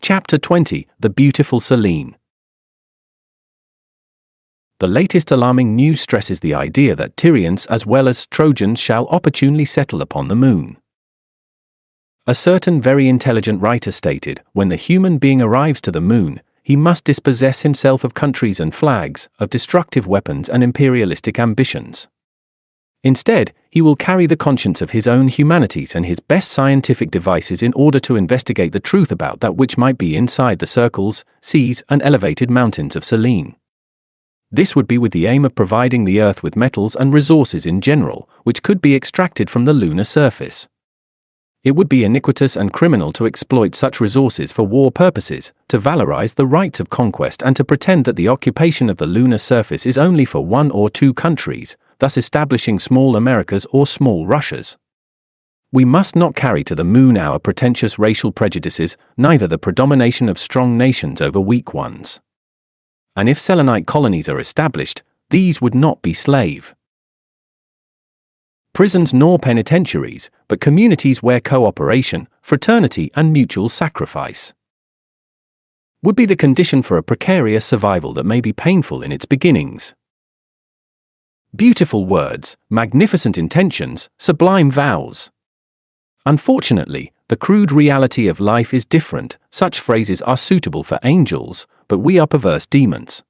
Chapter 20, The Beautiful Selene. The latest alarming news stresses the idea that Tyrians as well as Trojans shall opportunely settle upon the moon. A certain very intelligent writer stated, when the human being arrives to the moon, he must dispossess himself of countries and flags, of destructive weapons and imperialistic ambitions. Instead, he will carry the conscience of his own humanities and his best scientific devices in order to investigate the truth about that which might be inside the circles, seas, and elevated mountains of Selene. This would be with the aim of providing the Earth with metals and resources in general, which could be extracted from the lunar surface. It would be iniquitous and criminal to exploit such resources for war purposes, to valorize the rights of conquest and to pretend that the occupation of the lunar surface is only for one or two countries, thus establishing small Americas or small Russias. We must not carry to the moon our pretentious racial prejudices, neither the predomination of strong nations over weak ones. And if Selenite colonies are established, these would not be slave prisons nor penitentiaries, but communities where cooperation, fraternity, and mutual sacrifice would be the condition for a precarious survival that may be painful in its beginnings. Beautiful words, magnificent intentions, sublime vows. Unfortunately, the crude reality of life is different. Such phrases are suitable for angels, but we are perverse demons.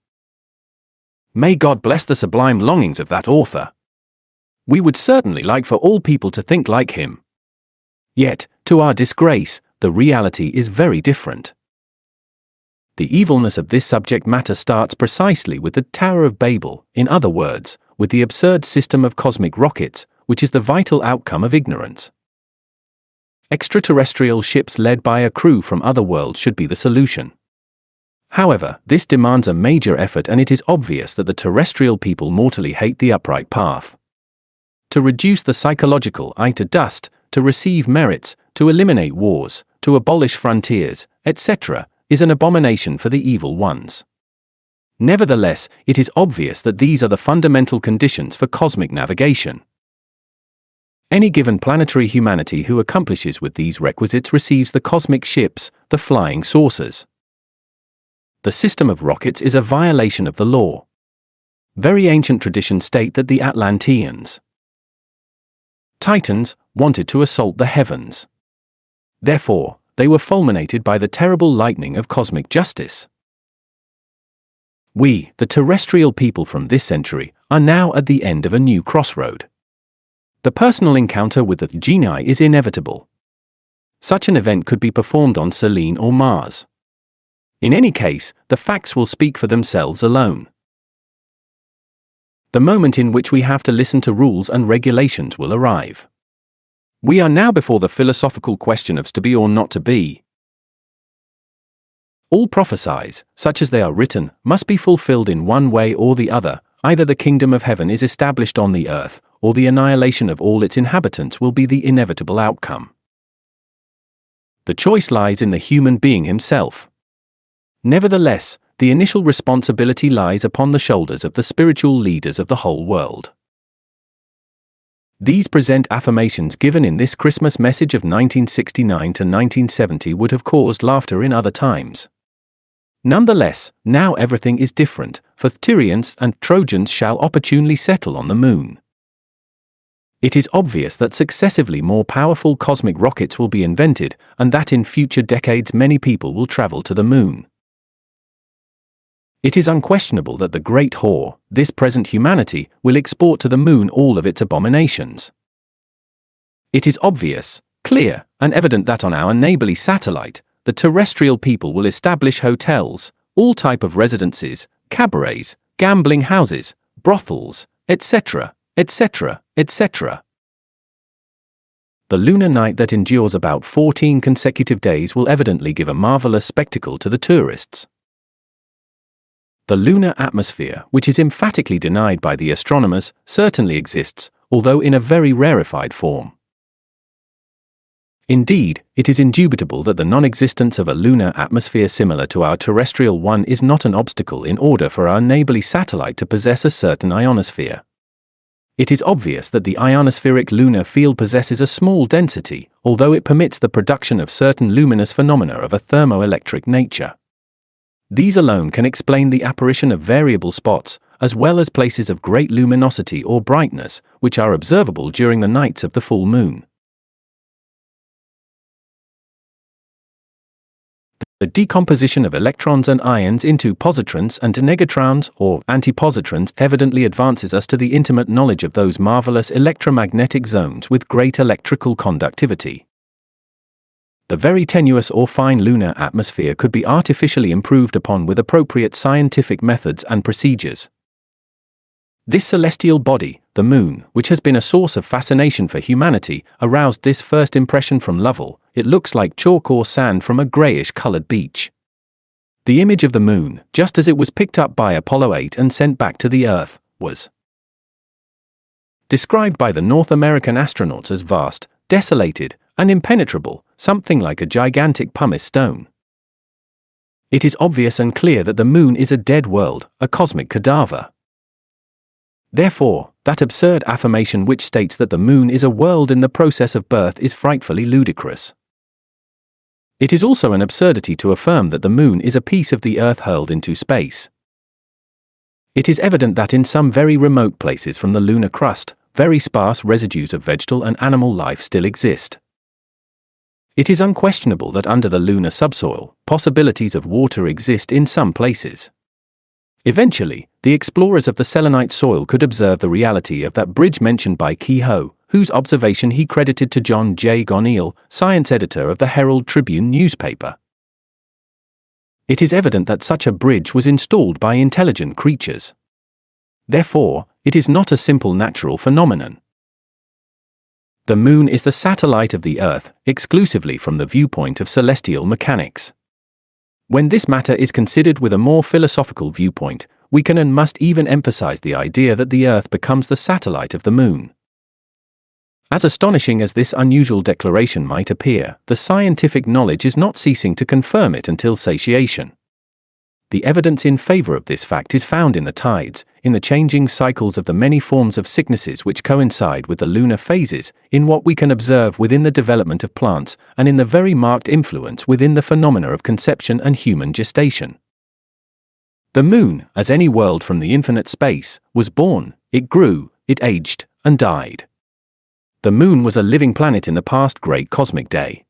May God bless the sublime longings of that author. We would certainly like for all people to think like him. Yet, to our disgrace, the reality is very different. The evilness of this subject matter starts precisely with the Tower of Babel, in other words, with the absurd system of cosmic rockets, which is the vital outcome of ignorance. Extraterrestrial ships led by a crew from other worlds should be the solution. However, this demands a major effort, and it is obvious that the terrestrial people mortally hate the upright path. To reduce the psychological I to dust, to receive merits, to eliminate wars, to abolish frontiers, etc., is an abomination for the evil ones. Nevertheless, it is obvious that these are the fundamental conditions for cosmic navigation. Any given planetary humanity who accomplishes with these requisites receives the cosmic ships, the flying saucers. The system of rockets is a violation of the law. Very ancient traditions state that the Atlanteans, Titans, wanted to assault the heavens. Therefore, they were fulminated by the terrible lightning of cosmic justice. We, the terrestrial people from this century, are now at the end of a new crossroad. The personal encounter with the genii is inevitable. Such an event could be performed on Selene or Mars. In any case, the facts will speak for themselves alone. The moment in which we have to listen to rules and regulations will arrive. We are now before the philosophical question of to be or not to be. All prophecies, such as they are written, must be fulfilled in one way or the other. Either the kingdom of heaven is established on the earth, or the annihilation of all its inhabitants will be the inevitable outcome. The choice lies in the human being himself. Nevertheless, the initial responsibility lies upon the shoulders of the spiritual leaders of the whole world. These present affirmations given in this Christmas message of 1969 to 1970 would have caused laughter in other times. Nonetheless, now everything is different, for Tyrians and Trojans shall opportunely settle on the moon. It is obvious that successively more powerful cosmic rockets will be invented, and that in future decades many people will travel to the moon. It is unquestionable that the great whore, this present humanity, will export to the moon all of its abominations. It is obvious, clear, and evident that on our neighborly satellite, the terrestrial people will establish hotels, all type of residences, cabarets, gambling houses, brothels, etc., etc., etc. The lunar night that endures about 14 consecutive days will evidently give a marvelous spectacle to the tourists. The lunar atmosphere, which is emphatically denied by the astronomers, certainly exists, although in a very rarefied form. Indeed, it is indubitable that the non-existence of a lunar atmosphere similar to our terrestrial one is not an obstacle in order for our neighborly satellite to possess a certain ionosphere. It is obvious that the ionospheric lunar field possesses a small density, although it permits the production of certain luminous phenomena of a thermoelectric nature. These alone can explain the apparition of variable spots, as well as places of great luminosity or brightness, which are observable during the nights of the full moon. The decomposition of electrons and ions into positrons and negatrons or antipositrons evidently advances us to the intimate knowledge of those marvelous electromagnetic zones with great electrical conductivity. The very tenuous or fine lunar atmosphere could be artificially improved upon with appropriate scientific methods and procedures. This celestial body, the moon, which has been a source of fascination for humanity, aroused this first impression from Lovell. It looks like chalk or sand from a grayish-colored beach. The image of the moon, just as it was picked up by Apollo 8 and sent back to the Earth, was described by the North American astronauts as vast, desolated, and impenetrable, something like a gigantic pumice stone. It is obvious and clear that the moon is a dead world, a cosmic cadaver. Therefore, that absurd affirmation which states that the moon is a world in the process of birth is frightfully ludicrous. It is also an absurdity to affirm that the moon is a piece of the Earth hurled into space. It is evident that in some very remote places from the lunar crust, very sparse residues of vegetal and animal life still exist. It is unquestionable that under the lunar subsoil, possibilities of water exist in some places. Eventually, the explorers of the selenite soil could observe the reality of that bridge mentioned by Kehoe, whose observation he credited to John J. Gonneal, science editor of the Herald Tribune newspaper. It is evident that such a bridge was installed by intelligent creatures. Therefore, it is not a simple natural phenomenon. The moon is the satellite of the Earth, exclusively from the viewpoint of celestial mechanics. When this matter is considered with a more philosophical viewpoint, we can and must even emphasize the idea that the Earth becomes the satellite of the moon. As astonishing as this unusual declaration might appear, the scientific knowledge is not ceasing to confirm it until satiation. The evidence in favor of this fact is found in the tides, in the changing cycles of the many forms of sicknesses which coincide with the lunar phases, in what we can observe within the development of plants, and in the very marked influence within the phenomena of conception and human gestation. The moon, as any world from the infinite space, was born, it grew, it aged, and died. The moon was a living planet in the past great cosmic day.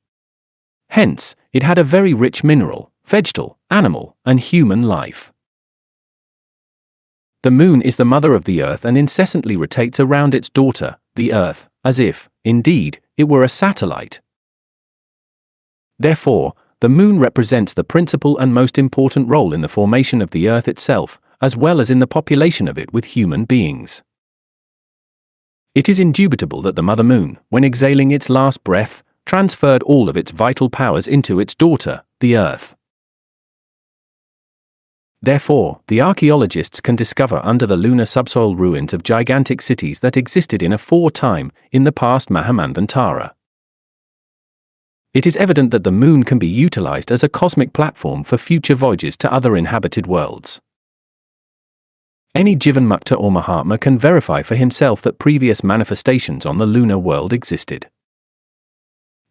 Hence, it had a very rich mineral, vegetal, animal, and human life. The moon is the mother of the Earth and incessantly rotates around its daughter, the Earth, as if, indeed, it were a satellite. Therefore, the moon represents the principal and most important role in the formation of the Earth itself, as well as in the population of it with human beings. It is indubitable that the mother moon, when exhaling its last breath, transferred all of its vital powers into its daughter, the Earth. Therefore, the archaeologists can discover under the lunar subsoil ruins of gigantic cities that existed in the past Mahamanvantara. It is evident that the moon can be utilized as a cosmic platform for future voyages to other inhabited worlds. Any Jivanmukta or Mahatma can verify for himself that previous manifestations on the lunar world existed.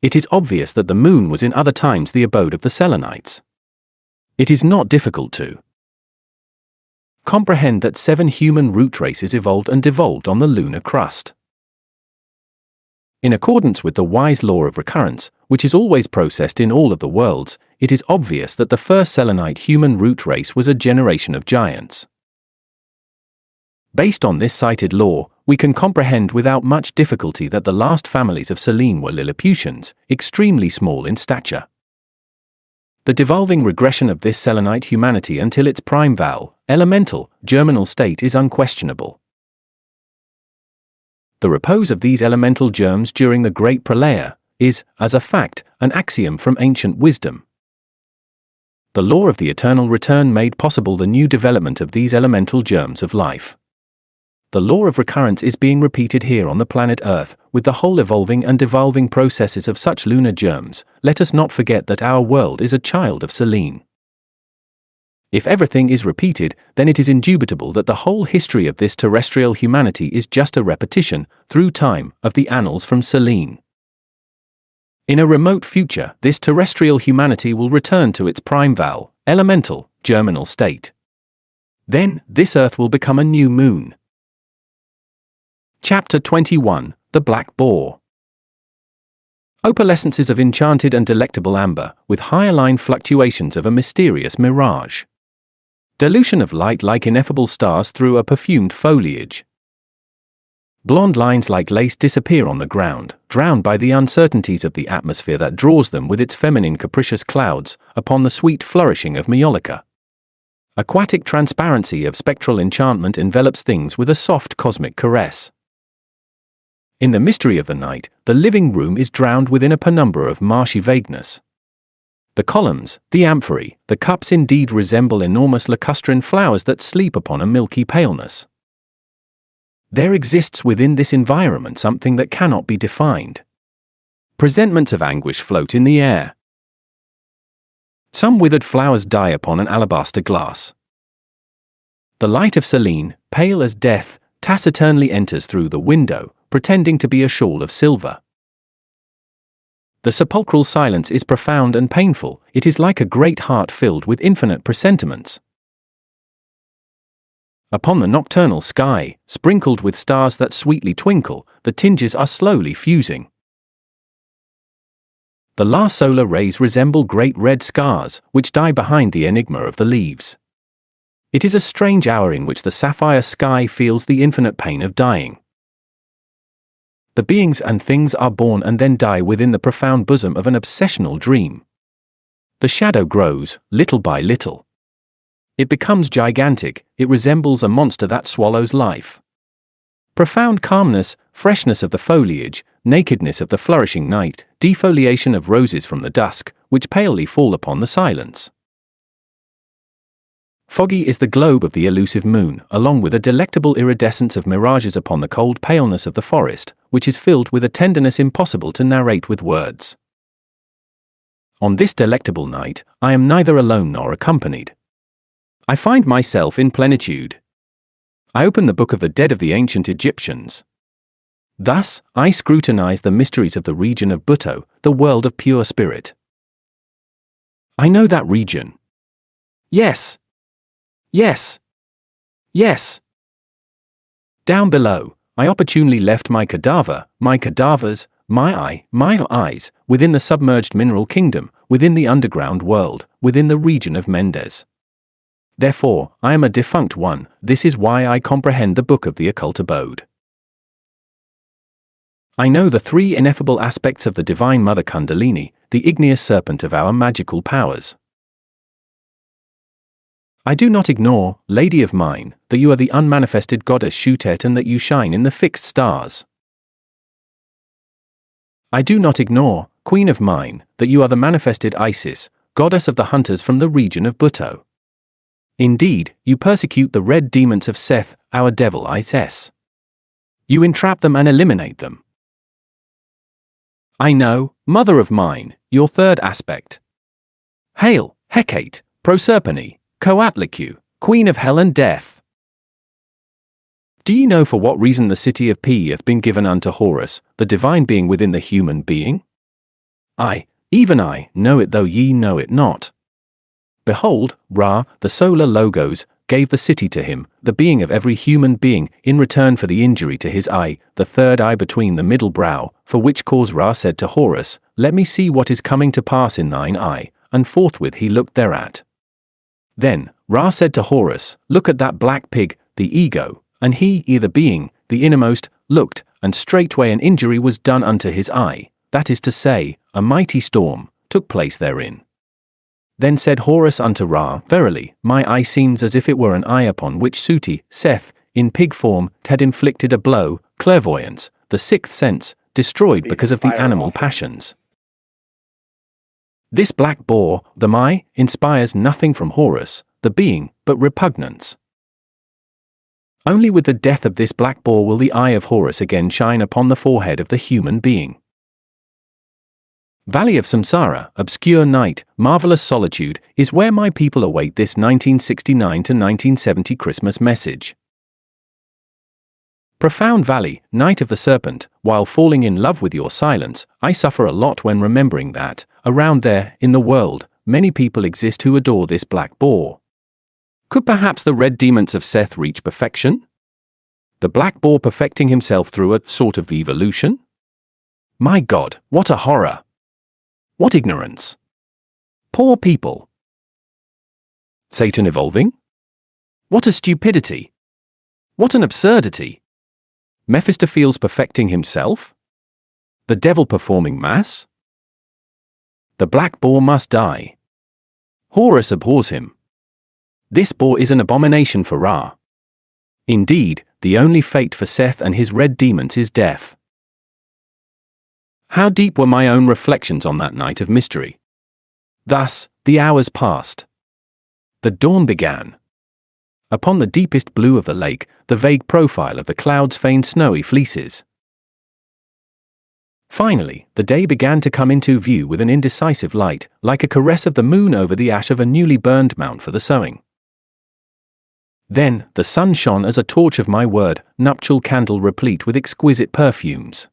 It is obvious that the moon was in other times the abode of the Selenites. It is not difficult to comprehend that 7 human root races evolved and devolved on the lunar crust. In accordance with the wise law of recurrence, which is always processed in all of the worlds, it is obvious that the first Selenite human root race was a generation of giants. Based on this cited law, we can comprehend without much difficulty that the last families of Selene were Lilliputians, extremely small in stature. The devolving regression of this Selenite humanity until its prime elemental, germinal state is unquestionable. The repose of these elemental germs during the Great Pralaya is, as a fact, an axiom from ancient wisdom. The law of the eternal return made possible the new development of these elemental germs of life. The law of recurrence is being repeated here on the planet Earth, with the whole evolving and devolving processes of such lunar germs. Let us not forget that our world is a child of Selene. If everything is repeated, then it is indubitable that the whole history of this terrestrial humanity is just a repetition, through time, of the annals from Selene. In a remote future, this terrestrial humanity will return to its primeval, elemental, germinal state. Then, this earth will become a new moon. Chapter 21, The Black Boar. Opalescences of enchanted and delectable amber, with hyaline fluctuations of a mysterious mirage. Dilution of light like ineffable stars through a perfumed foliage. Blonde lines like lace disappear on the ground, drowned by the uncertainties of the atmosphere that draws them with its feminine capricious clouds, upon the sweet flourishing of Maiolica. Aquatic transparency of spectral enchantment envelops things with a soft cosmic caress. In the mystery of the night, the living room is drowned within a penumbra of marshy vagueness. The columns, the amphory, the cups indeed resemble enormous lacustrine flowers that sleep upon a milky paleness. There exists within this environment something that cannot be defined. Presentments of anguish float in the air. Some withered flowers die upon an alabaster glass. The light of Selene, pale as death, taciturnly enters through the window, pretending to be a shawl of silver. The sepulchral silence is profound and painful. It is like a great heart filled with infinite presentiments. Upon the nocturnal sky, sprinkled with stars that sweetly twinkle, the tinges are slowly fusing. The last solar rays resemble great red scars, which die behind the enigma of the leaves. It is a strange hour in which the sapphire sky feels the infinite pain of dying. The beings and things are born and then die within the profound bosom of an obsessional dream. The shadow grows, little by little. It becomes gigantic, it resembles a monster that swallows life. Profound calmness, freshness of the foliage, nakedness of the flourishing night, defoliation of roses from the dusk, which palely fall upon the silence. Foggy is the globe of the elusive moon, along with a delectable iridescence of mirages upon the cold paleness of the forest, which is filled with a tenderness impossible to narrate with words. On this delectable night, I am neither alone nor accompanied. I find myself in plenitude. I open the book of the dead of the ancient Egyptians. Thus, I scrutinize the mysteries of the region of Bhutto, the world of pure spirit. I know that region. Yes. Yes. Yes. Down below, I opportunely left my cadaver, my cadavers, my eyes, within the submerged mineral kingdom, within the underground world, within the region of Mendes. Therefore, I am a defunct one. This is why I comprehend the book of the occult abode. I know the three ineffable aspects of the Divine Mother Kundalini, the igneous serpent of our magical powers. I do not ignore, Lady of mine, that you are the unmanifested goddess Shutet and that you shine in the fixed stars. I do not ignore, Queen of mine, that you are the manifested Isis, goddess of the hunters from the region of Bhutto. Indeed, you persecute the red demons of Seth, our devil Isis. You entrap them and eliminate them. I know, Mother of mine, your third aspect. Hail, Hecate, Proserpine, Coatlicue, Queen of Hell and Death. Do ye know for what reason the city of Pi hath been given unto Horus, the divine being within the human being? I, even I, know it though ye know it not. Behold, Ra, the solar Logos, gave the city to him, the being of every human being, in return for the injury to his eye, the third eye between the middle brow, for which cause Ra said to Horus, Let me see what is coming to pass in thine eye, and forthwith he looked thereat. Then, Ra said to Horus, Look at that black pig, the ego, and he, the being, the innermost, looked, and straightway an injury was done unto his eye, that is to say, a mighty storm took place therein. Then said Horus unto Ra, Verily, my eye seems as if it were an eye upon which Suti, Seth, in pig form, had inflicted a blow, clairvoyance, the sixth sense, destroyed because of the animal passions. This black boar, the Mai, inspires nothing from Horus, the being, but repugnance. Only with the death of this black boar will the eye of Horus again shine upon the forehead of the human being. Valley of Samsara, obscure night, marvelous solitude, is where my people await this 1969 to 1970 Christmas message. Profound Valley, Night of the Serpent, while falling in love with your silence, I suffer a lot when remembering that, around there, in the world, many people exist who adore this black boar. Could perhaps the red demons of Seth reach perfection? The black boar perfecting himself through a sort of evolution? My God, what a horror! What ignorance! Poor people! Satan evolving? What a stupidity! What an absurdity! Mephistopheles perfecting himself? The devil performing mass? The black boar must die. Horus abhors him. This boar is an abomination for Ra. Indeed, the only fate for Seth and his red demons is death. How deep were my own reflections on that night of mystery. Thus, the hours passed. The dawn began. Upon the deepest blue of the lake, the vague profile of the clouds feigned snowy fleeces. Finally, the day began to come into view with an indecisive light, like a caress of the moon over the ash of a newly burned mount for the sowing. Then, the sun shone as a torch of my word, nuptial candle replete with exquisite perfumes.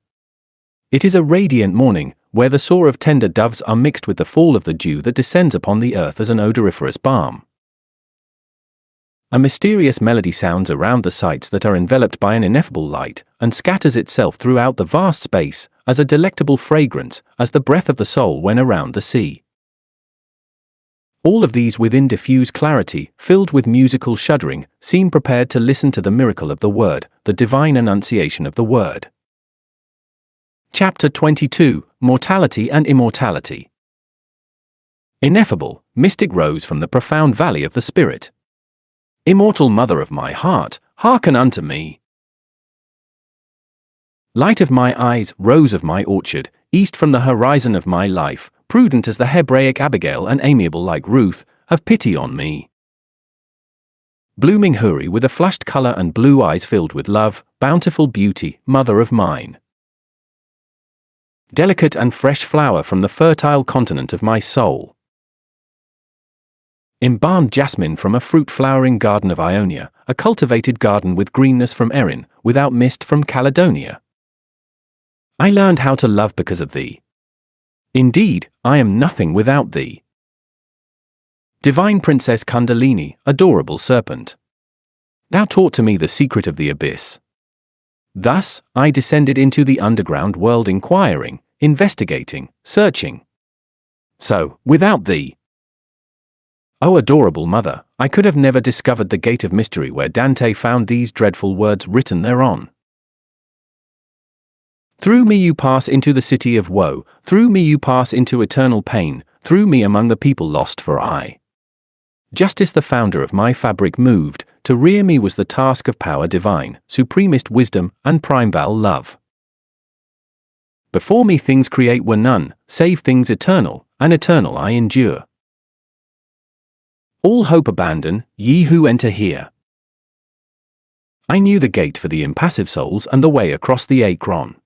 It is a radiant morning, where the soar of tender doves are mixed with the fall of the dew that descends upon the earth as an odoriferous balm. A mysterious melody sounds around the sites that are enveloped by an ineffable light, and scatters itself throughout the vast space, as a delectable fragrance, as the breath of the soul when around the sea. All of these within diffuse clarity, filled with musical shuddering, seem prepared to listen to the miracle of the word, the divine enunciation of the word. Chapter 22, Mortality and Immortality. Ineffable, mystic rose from the profound valley of the spirit. Immortal mother of my heart, hearken unto me. Light of my eyes, rose of my orchard, east from the horizon of my life, prudent as the Hebraic Abigail and amiable like Ruth, have pity on me. Blooming Huri with a flushed color and blue eyes filled with love, bountiful beauty, mother of mine. Delicate and fresh flower from the fertile continent of my soul. Embalmed jasmine from a fruit-flowering garden of Ionia, a cultivated garden with greenness from Erin, without mist from Caledonia. I learned how to love because of thee. Indeed, I am nothing without thee. Divine Princess Kundalini, adorable serpent. Thou taught to me the secret of the abyss. Thus, I descended into the underground world inquiring, investigating, searching. So, without thee, O adorable mother, I could have never discovered the gate of mystery where Dante found these dreadful words written thereon. Through me you pass into the city of woe, through me you pass into eternal pain, through me among the people lost for aye. Justice the founder of my fabric moved, to rear me was the task of power divine, supremest wisdom, and primeval love. Before me things create were none, save things eternal, and eternal I endure. All hope abandon, ye who enter here. I knew the gate for the impassive souls and the way across the Akron.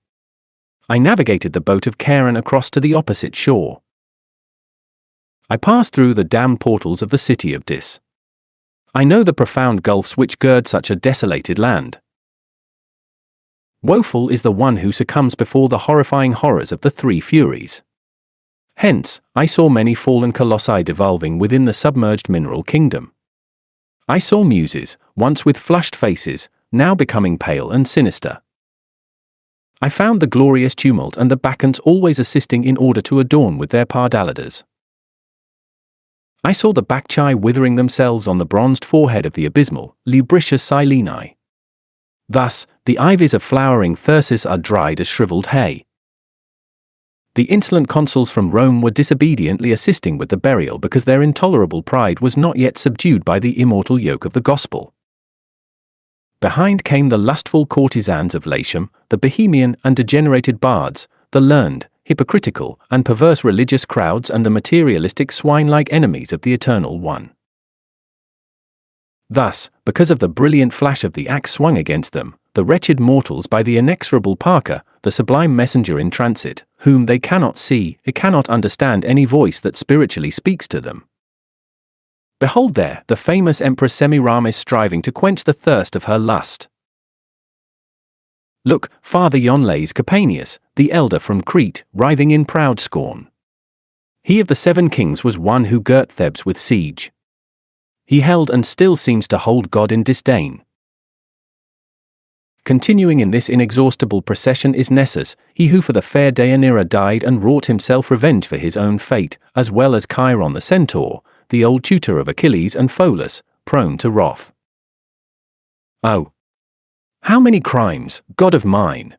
I navigated the boat of Karen across to the opposite shore. I passed through the damned portals of the city of Dis. I know the profound gulfs which gird such a desolated land. Woeful is the one who succumbs before the horrifying horrors of the three furies. Hence, I saw many fallen colossi devolving within the submerged mineral kingdom. I saw muses, once with flushed faces, now becoming pale and sinister. I found the glorious tumult and the Bacchants always assisting in order to adorn with their pardalidas. I saw the Bacchae withering themselves on the bronzed forehead of the abysmal, lubricious Sileni. Thus, the ivies of flowering Thyrsis are dried as shriveled hay. The insolent consuls from Rome were disobediently assisting with the burial because their intolerable pride was not yet subdued by the immortal yoke of the gospel. Behind came the lustful courtesans of Latium, the Bohemian and degenerated bards, the learned, hypocritical, and perverse religious crowds, and the materialistic swine-like enemies of the Eternal One. Thus, because of the brilliant flash of the axe swung against them, the wretched mortals by the inexorable Parker, the sublime messenger in transit, whom they cannot see, they cannot understand any voice that spiritually speaks to them. Behold there, the famous Empress Semiramis striving to quench the thirst of her lust. Look, farther yon lays Capaneus, the elder from Crete, writhing in proud scorn. He of the 7 kings was one who girt Thebes with siege. He held and still seems to hold God in disdain. Continuing in this inexhaustible procession is Nessus, he who for the fair Deianira died and wrought himself revenge for his own fate, as well as Chiron the centaur, the old tutor of Achilles and Pholus, prone to wrath. Oh! How many crimes, God of mine!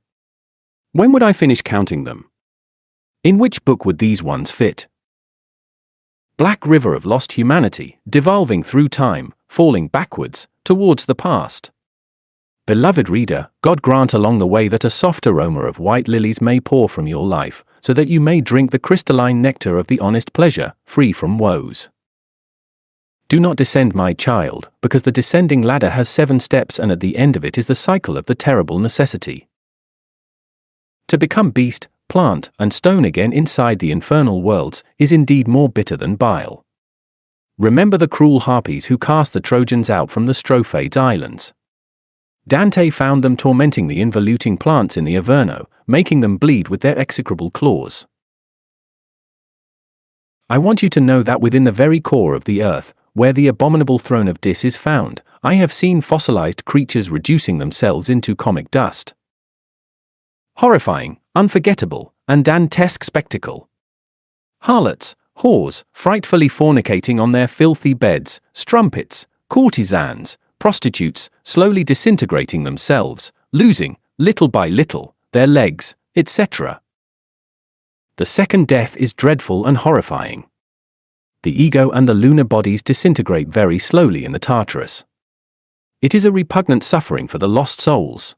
When would I finish counting them? In which book would these ones fit? Black river of lost humanity, devolving through time, falling backwards, towards the past. Beloved reader, God grant along the way that a soft aroma of white lilies may pour from your life, so that you may drink the crystalline nectar of the honest pleasure, free from woes. Do not descend, my child, because the descending ladder has 7 steps, and at the end of it is the cycle of the terrible necessity. To become beast, plant, and stone again inside the infernal worlds is indeed more bitter than bile. Remember the cruel harpies who cast the Trojans out from the Strophades Islands. Dante found them tormenting the involuting plants in the Averno, making them bleed with their execrable claws. I want you to know that within the very core of the earth, where the abominable throne of Dis is found, I have seen fossilized creatures reducing themselves into comic dust. Horrifying, unforgettable, and dantesque spectacle. Harlots, whores, frightfully fornicating on their filthy beds, strumpets, courtesans, prostitutes, slowly disintegrating themselves, losing, little by little, their legs, etc. The second death is dreadful and horrifying. The ego and the lunar bodies disintegrate very slowly in the Tartarus. It is a repugnant suffering for the lost souls.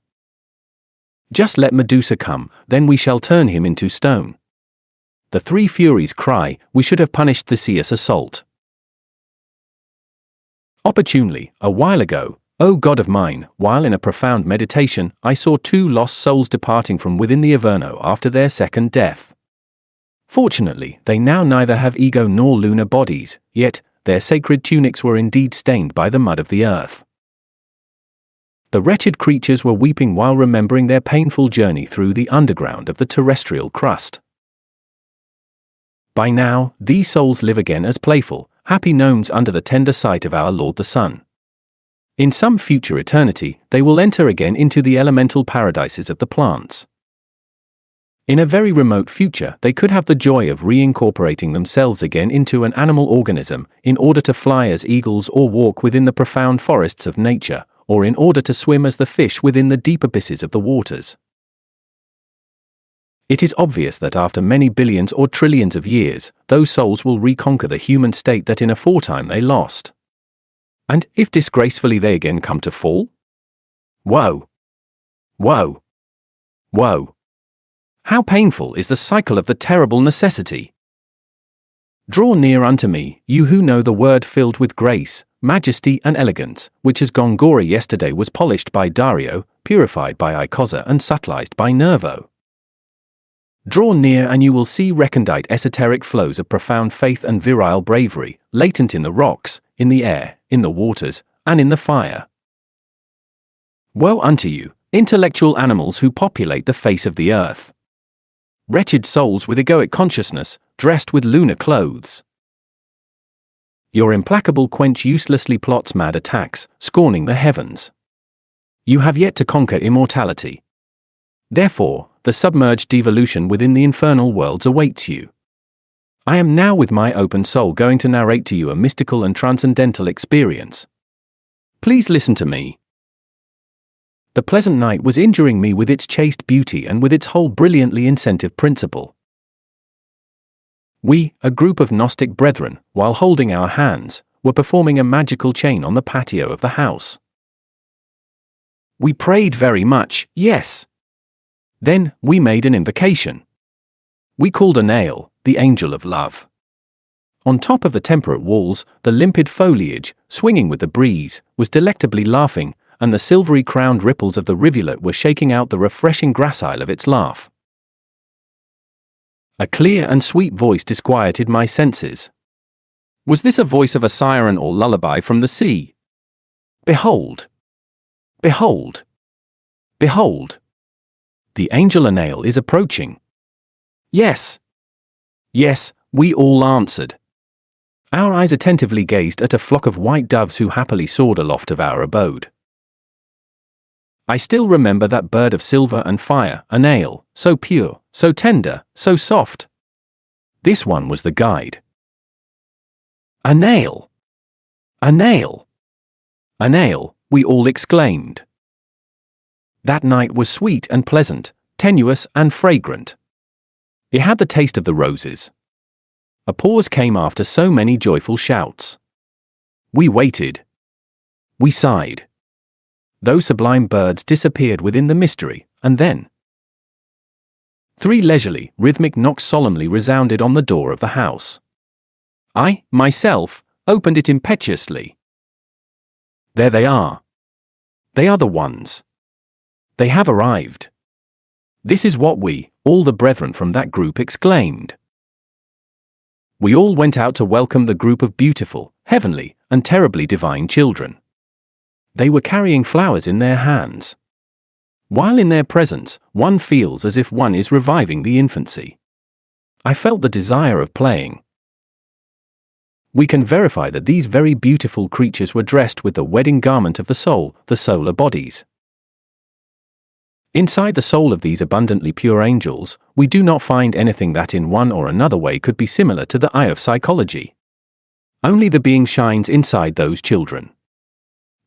Just let Medusa come, then we shall turn him into stone. The 3 Furies cry, we should have punished the Theseus assault. Opportunely, a while ago, O God of mine, while in a profound meditation, I saw 2 lost souls departing from within the Averno after their second death. Fortunately, they now neither have ego nor lunar bodies, yet their sacred tunics were indeed stained by the mud of the earth. The wretched creatures were weeping while remembering their painful journey through the underground of the terrestrial crust. By now, these souls live again as playful, happy gnomes under the tender sight of our Lord the Sun. In some future eternity, they will enter again into the elemental paradises of the plants. In a very remote future, they could have the joy of reincorporating themselves again into an animal organism, in order to fly as eagles or walk within the profound forests of nature, or in order to swim as the fish within the deep abysses of the waters. It is obvious that after many billions or trillions of years, those souls will reconquer the human state that in aforetime they lost. And if disgracefully they again come to fall? Woe! Woe! Woe! How painful is the cycle of the terrible necessity! Draw near unto me, you who know the word filled with grace, majesty and elegance, which as Gongora yesterday was polished by Dario, purified by Icosa and subtilized by Nervo. Draw near and you will see recondite esoteric flows of profound faith and virile bravery, latent in the rocks, in the air, in the waters, and in the fire. Woe unto you, intellectual animals who populate the face of the earth! Wretched souls with egoic consciousness, dressed with lunar clothes. Your implacable quench uselessly plots mad attacks, scorning the heavens. You have yet to conquer immortality. Therefore, the submerged devolution within the infernal worlds awaits you. I am now with my open soul going to narrate to you a mystical and transcendental experience. Please listen to me. The pleasant night was injuring me with its chaste beauty and with its whole brilliantly incentive principle. We, a group of Gnostic brethren, while holding our hands, were performing a magical chain on the patio of the house. We prayed very much, yes. Then, we made an invocation. We called Anael, the angel of love. On top of the temperate walls, the limpid foliage, swinging with the breeze, was delectably laughing, and the silvery-crowned ripples of the rivulet were shaking out the refreshing gracile of its laugh. A clear and sweet voice disquieted my senses. Was this a voice of a siren or lullaby from the sea? Behold! Behold! Behold! The angel Anael is approaching. Yes! Yes, we all answered. Our eyes attentively gazed at a flock of white doves who happily soared aloft of our abode. I still remember that bird of silver and fire, Anael, so pure, so tender, so soft. This one was the guide. Anael! Anael! Anael, we all exclaimed. That night was sweet and pleasant, tenuous and fragrant. It had the taste of the roses. A pause came after so many joyful shouts. We waited. We sighed. Those sublime birds disappeared within the mystery, and then 3 leisurely, rhythmic knocks solemnly resounded on the door of the house. I, myself, opened it impetuously. There they are. They are the ones. They have arrived. This is what we, all the brethren from that group, exclaimed. We all went out to welcome the group of beautiful, heavenly, and terribly divine children. They were carrying flowers in their hands. While in their presence, one feels as if one is reviving the infancy. I felt the desire of playing. We can verify that these very beautiful creatures were dressed with the wedding garment of the soul, the solar bodies. Inside the soul of these abundantly pure angels, we do not find anything that in one or another way could be similar to the eye of psychology. Only the being shines inside those children.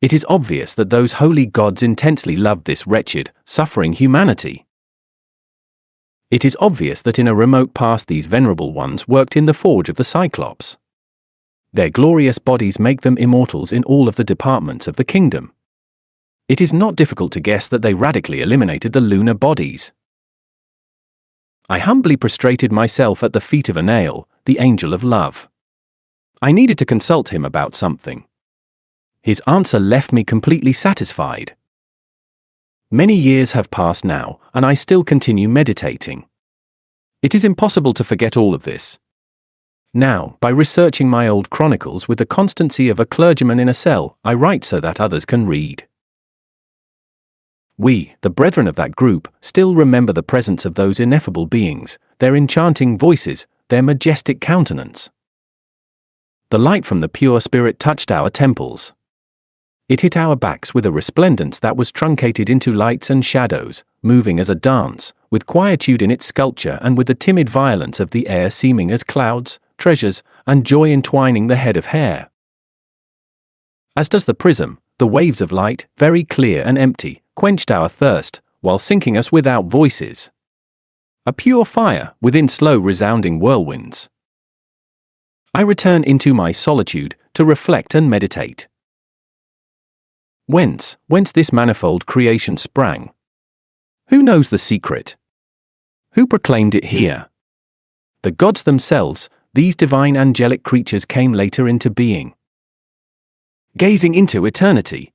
It is obvious that those holy gods intensely loved this wretched, suffering humanity. It is obvious that in a remote past these venerable ones worked in the forge of the Cyclops. Their glorious bodies make them immortals in all of the departments of the kingdom. It is not difficult to guess that they radically eliminated the lunar bodies. I humbly prostrated myself at the feet of Anael, the angel of love. I needed to consult him about something. His answer left me completely satisfied. Many years have passed now, and I still continue meditating. It is impossible to forget all of this. Now, by researching my old chronicles with the constancy of a clergyman in a cell, I write so that others can read. We, the brethren of that group, still remember the presence of those ineffable beings, their enchanting voices, their majestic countenance. The light from the pure spirit touched our temples. It hit our backs with a resplendence that was truncated into lights and shadows, moving as a dance, with quietude in its sculpture and with the timid violence of the air seeming as clouds, treasures, and joy entwining the head of hair. As does the prism, the waves of light, very clear and empty, quenched our thirst, while sinking us without voices. A pure fire, within slow resounding whirlwinds. I return into my solitude, to reflect and meditate. Whence this manifold creation sprang? Who knows the secret? Who proclaimed it here? The gods themselves, these divine angelic creatures came later into being. Gazing into eternity.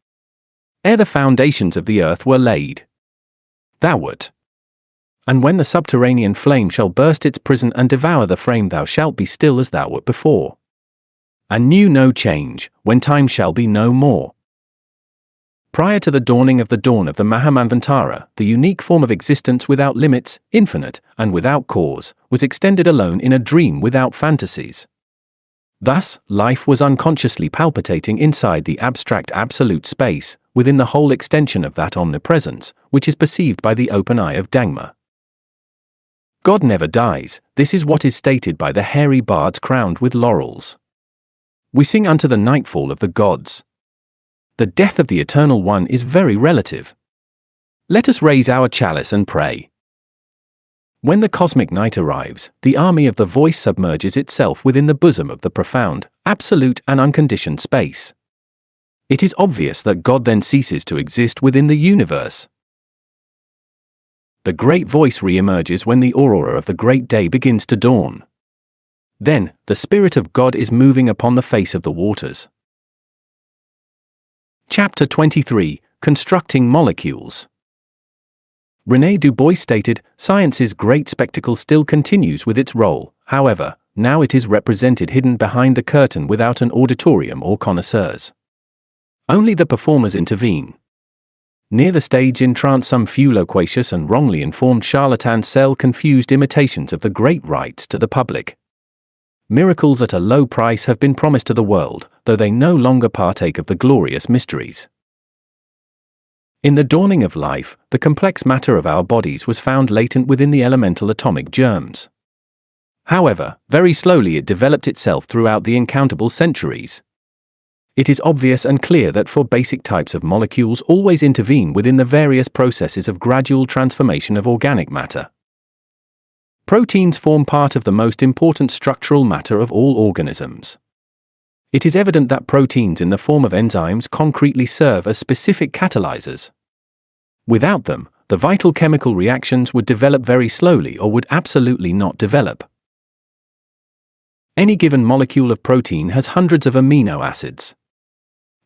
Ere the foundations of the earth were laid. Thou wert. And when the subterranean flame shall burst its prison and devour the frame, thou shalt be still as thou wert before. And knew no change, when time shall be no more. Prior to the dawning of the dawn of the Mahamanvantara, the unique form of existence without limits, infinite, and without cause, was extended alone in a dream without fantasies. Thus, life was unconsciously palpitating inside the abstract absolute space, within the whole extension of that omnipresence, which is perceived by the open eye of Dharma. God never dies, this is what is stated by the hairy bards crowned with laurels. We sing unto the nightfall of the gods. The death of the Eternal One is very relative. Let us raise our chalice and pray. When the cosmic night arrives, the army of the voice submerges itself within the bosom of the profound, absolute and unconditioned space. It is obvious that God then ceases to exist within the universe. The great voice re-emerges when the aurora of the great day begins to dawn. Then, the Spirit of God is moving upon the face of the waters. Chapter 23, Constructing Molecules. René Du Bois stated, "Science's great spectacle still continues with its role, however, now it is represented hidden behind the curtain without an auditorium or connoisseurs. Only the performers intervene. Near the stage in trance some few loquacious and wrongly informed charlatans sell confused imitations of the great rites to the public. Miracles at a low price have been promised to the world, though they no longer partake of the glorious mysteries." In the dawning of life, the complex matter of our bodies was found latent within the elemental atomic germs. However, very slowly it developed itself throughout the incountable centuries. It is obvious and clear that four basic types of molecules always intervene within the various processes of gradual transformation of organic matter. Proteins form part of the most important structural matter of all organisms. It is evident that proteins in the form of enzymes concretely serve as specific catalyzers. Without them, the vital chemical reactions would develop very slowly or would absolutely not develop. Any given molecule of protein has hundreds of amino acids.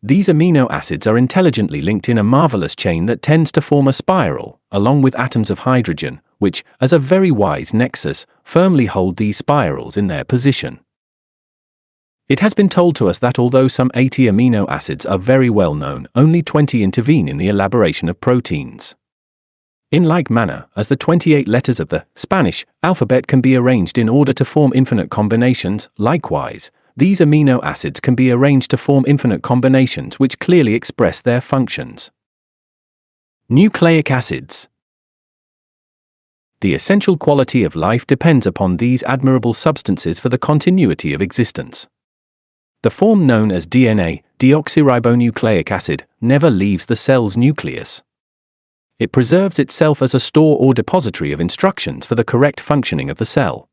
These amino acids are intelligently linked in a marvelous chain that tends to form a spiral, along with atoms of hydrogen, which, as a very wise nexus, firmly hold these spirals in their position. It has been told to us that although some 80 amino acids are very well known, only 20 intervene in the elaboration of proteins. In like manner, as the 28 letters of the Spanish alphabet can be arranged in order to form infinite combinations, likewise, these amino acids can be arranged to form infinite combinations which clearly express their functions. Nucleic acids. The essential quality of life depends upon these admirable substances for the continuity of existence. The form known as DNA, deoxyribonucleic acid, never leaves the cell's nucleus. It preserves itself as a store or depository of instructions for the correct functioning of the cell.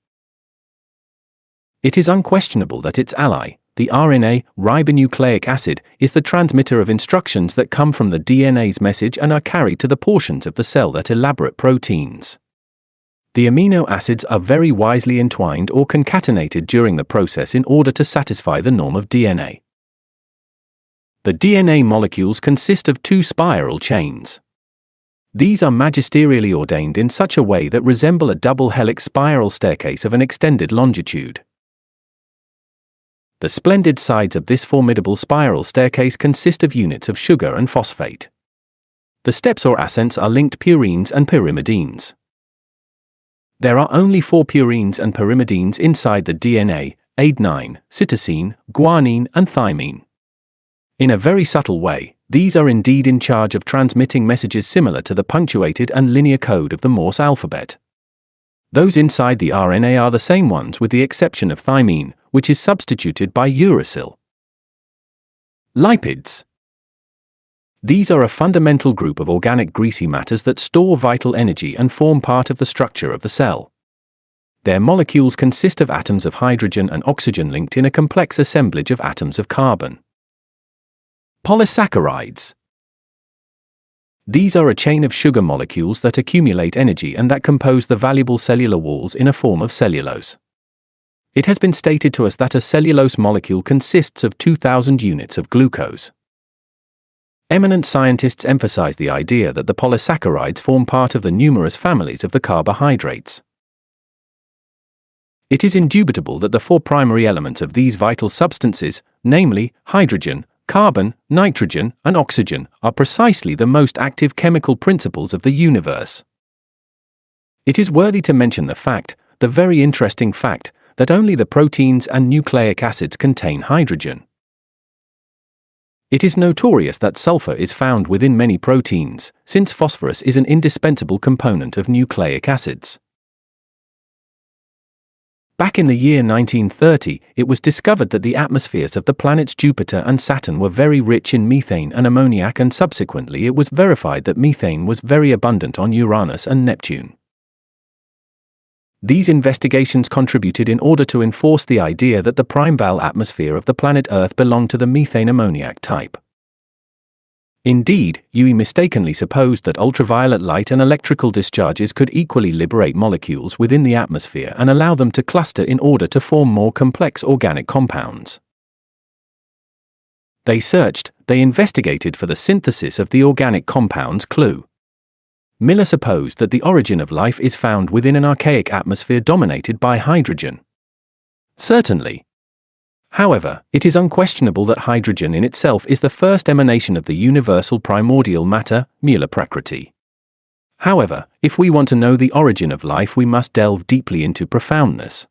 It is unquestionable that its ally, the RNA, ribonucleic acid, is the transmitter of instructions that come from the DNA's message and are carried to the portions of the cell that elaborate proteins. The amino acids are very wisely entwined or concatenated during the process in order to satisfy the norm of DNA. The DNA molecules consist of two spiral chains. These are magisterially ordained in such a way that resemble a double helix spiral staircase of an extended longitude. The splendid sides of this formidable spiral staircase consist of units of sugar and phosphate. The steps or ascents are linked purines and pyrimidines. There are only 4 purines and pyrimidines inside the DNA: adenine, cytosine, guanine, and thymine. In a very subtle way, these are indeed in charge of transmitting messages similar to the punctuated and linear code of the Morse alphabet. Those inside the RNA are the same ones with the exception of thymine, which is substituted by uracil. Lipids. These are a fundamental group of organic greasy matters that store vital energy and form part of the structure of the cell. Their molecules consist of atoms of hydrogen and oxygen linked in a complex assemblage of atoms of carbon. Polysaccharides. These are a chain of sugar molecules that accumulate energy and that compose the valuable cellular walls in a form of cellulose. It has been stated to us that a cellulose molecule consists of 2,000 units of glucose. Eminent scientists emphasize the idea that the polysaccharides form part of the numerous families of the carbohydrates. It is indubitable that the 4 primary elements of these vital substances, namely hydrogen, carbon, nitrogen, and oxygen, are precisely the most active chemical principles of the universe. It is worthy to mention the very interesting fact, that only the proteins and nucleic acids contain hydrogen. It is notorious that sulfur is found within many proteins, since phosphorus is an indispensable component of nucleic acids. Back in the year 1930, it was discovered that the atmospheres of the planets Jupiter and Saturn were very rich in methane and ammoniac, and subsequently it was verified that methane was very abundant on Uranus and Neptune. These investigations contributed in order to enforce the idea that the primeval atmosphere of the planet Earth belonged to the methane-ammoniac type. Indeed, Uy mistakenly supposed that ultraviolet light and electrical discharges could equally liberate molecules within the atmosphere and allow them to cluster in order to form more complex organic compounds. They investigated for the synthesis of the organic compounds Clu. Miller supposed that the origin of life is found within an archaic atmosphere dominated by hydrogen. Certainly. However, it is unquestionable that hydrogen in itself is the first emanation of the universal primordial matter, Mula Prakriti. However, if we want to know the origin of life, we must delve deeply into profoundness.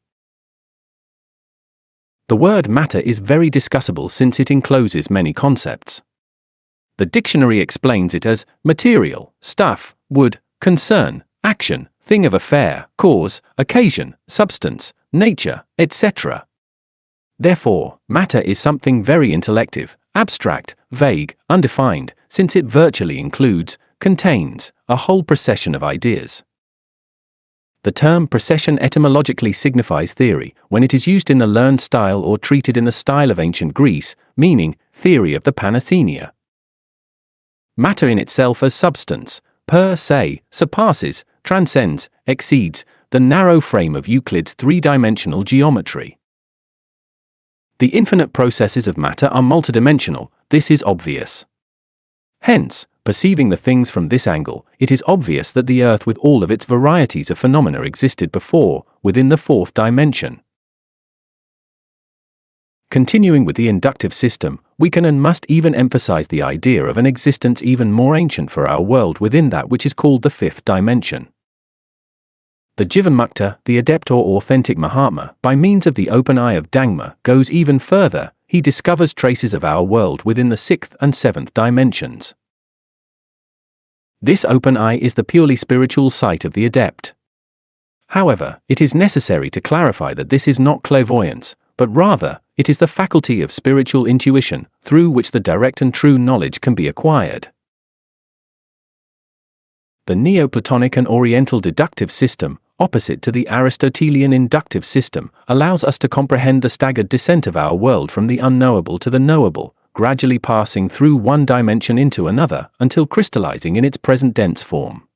The word matter is very discussable since it encloses many concepts. The dictionary explains it as material, stuff, wood, concern, action, thing of affair, cause, occasion, substance, nature, etc. Therefore, matter is something very intellective, abstract, vague, undefined, since it virtually includes, contains, a whole procession of ideas. The term procession etymologically signifies theory, when it is used in the learned style or treated in the style of ancient Greece, meaning theory of the Panathenea. Matter in itself as substance, per se, surpasses, transcends, exceeds, the narrow frame of Euclid's three-dimensional geometry. The infinite processes of matter are multidimensional, this is obvious. Hence, perceiving the things from this angle, it is obvious that the earth with all of its varieties of phenomena existed before, within the fourth dimension. Continuing with the inductive system, we can and must even emphasize the idea of an existence even more ancient for our world within that which is called the fifth dimension. The Jivanmukta, the adept or authentic Mahatma, by means of the open eye of Dhamma, goes even further. He discovers traces of our world within the sixth and seventh dimensions. This open eye is the purely spiritual sight of the adept. However, it is necessary to clarify that this is not clairvoyance, but rather, it is the faculty of spiritual intuition, through which the direct and true knowledge can be acquired. The Neoplatonic and Oriental deductive system, opposite to the Aristotelian inductive system, allows us to comprehend the staggered descent of our world from the unknowable to the knowable, gradually passing through one dimension into another, until crystallizing in its present dense form.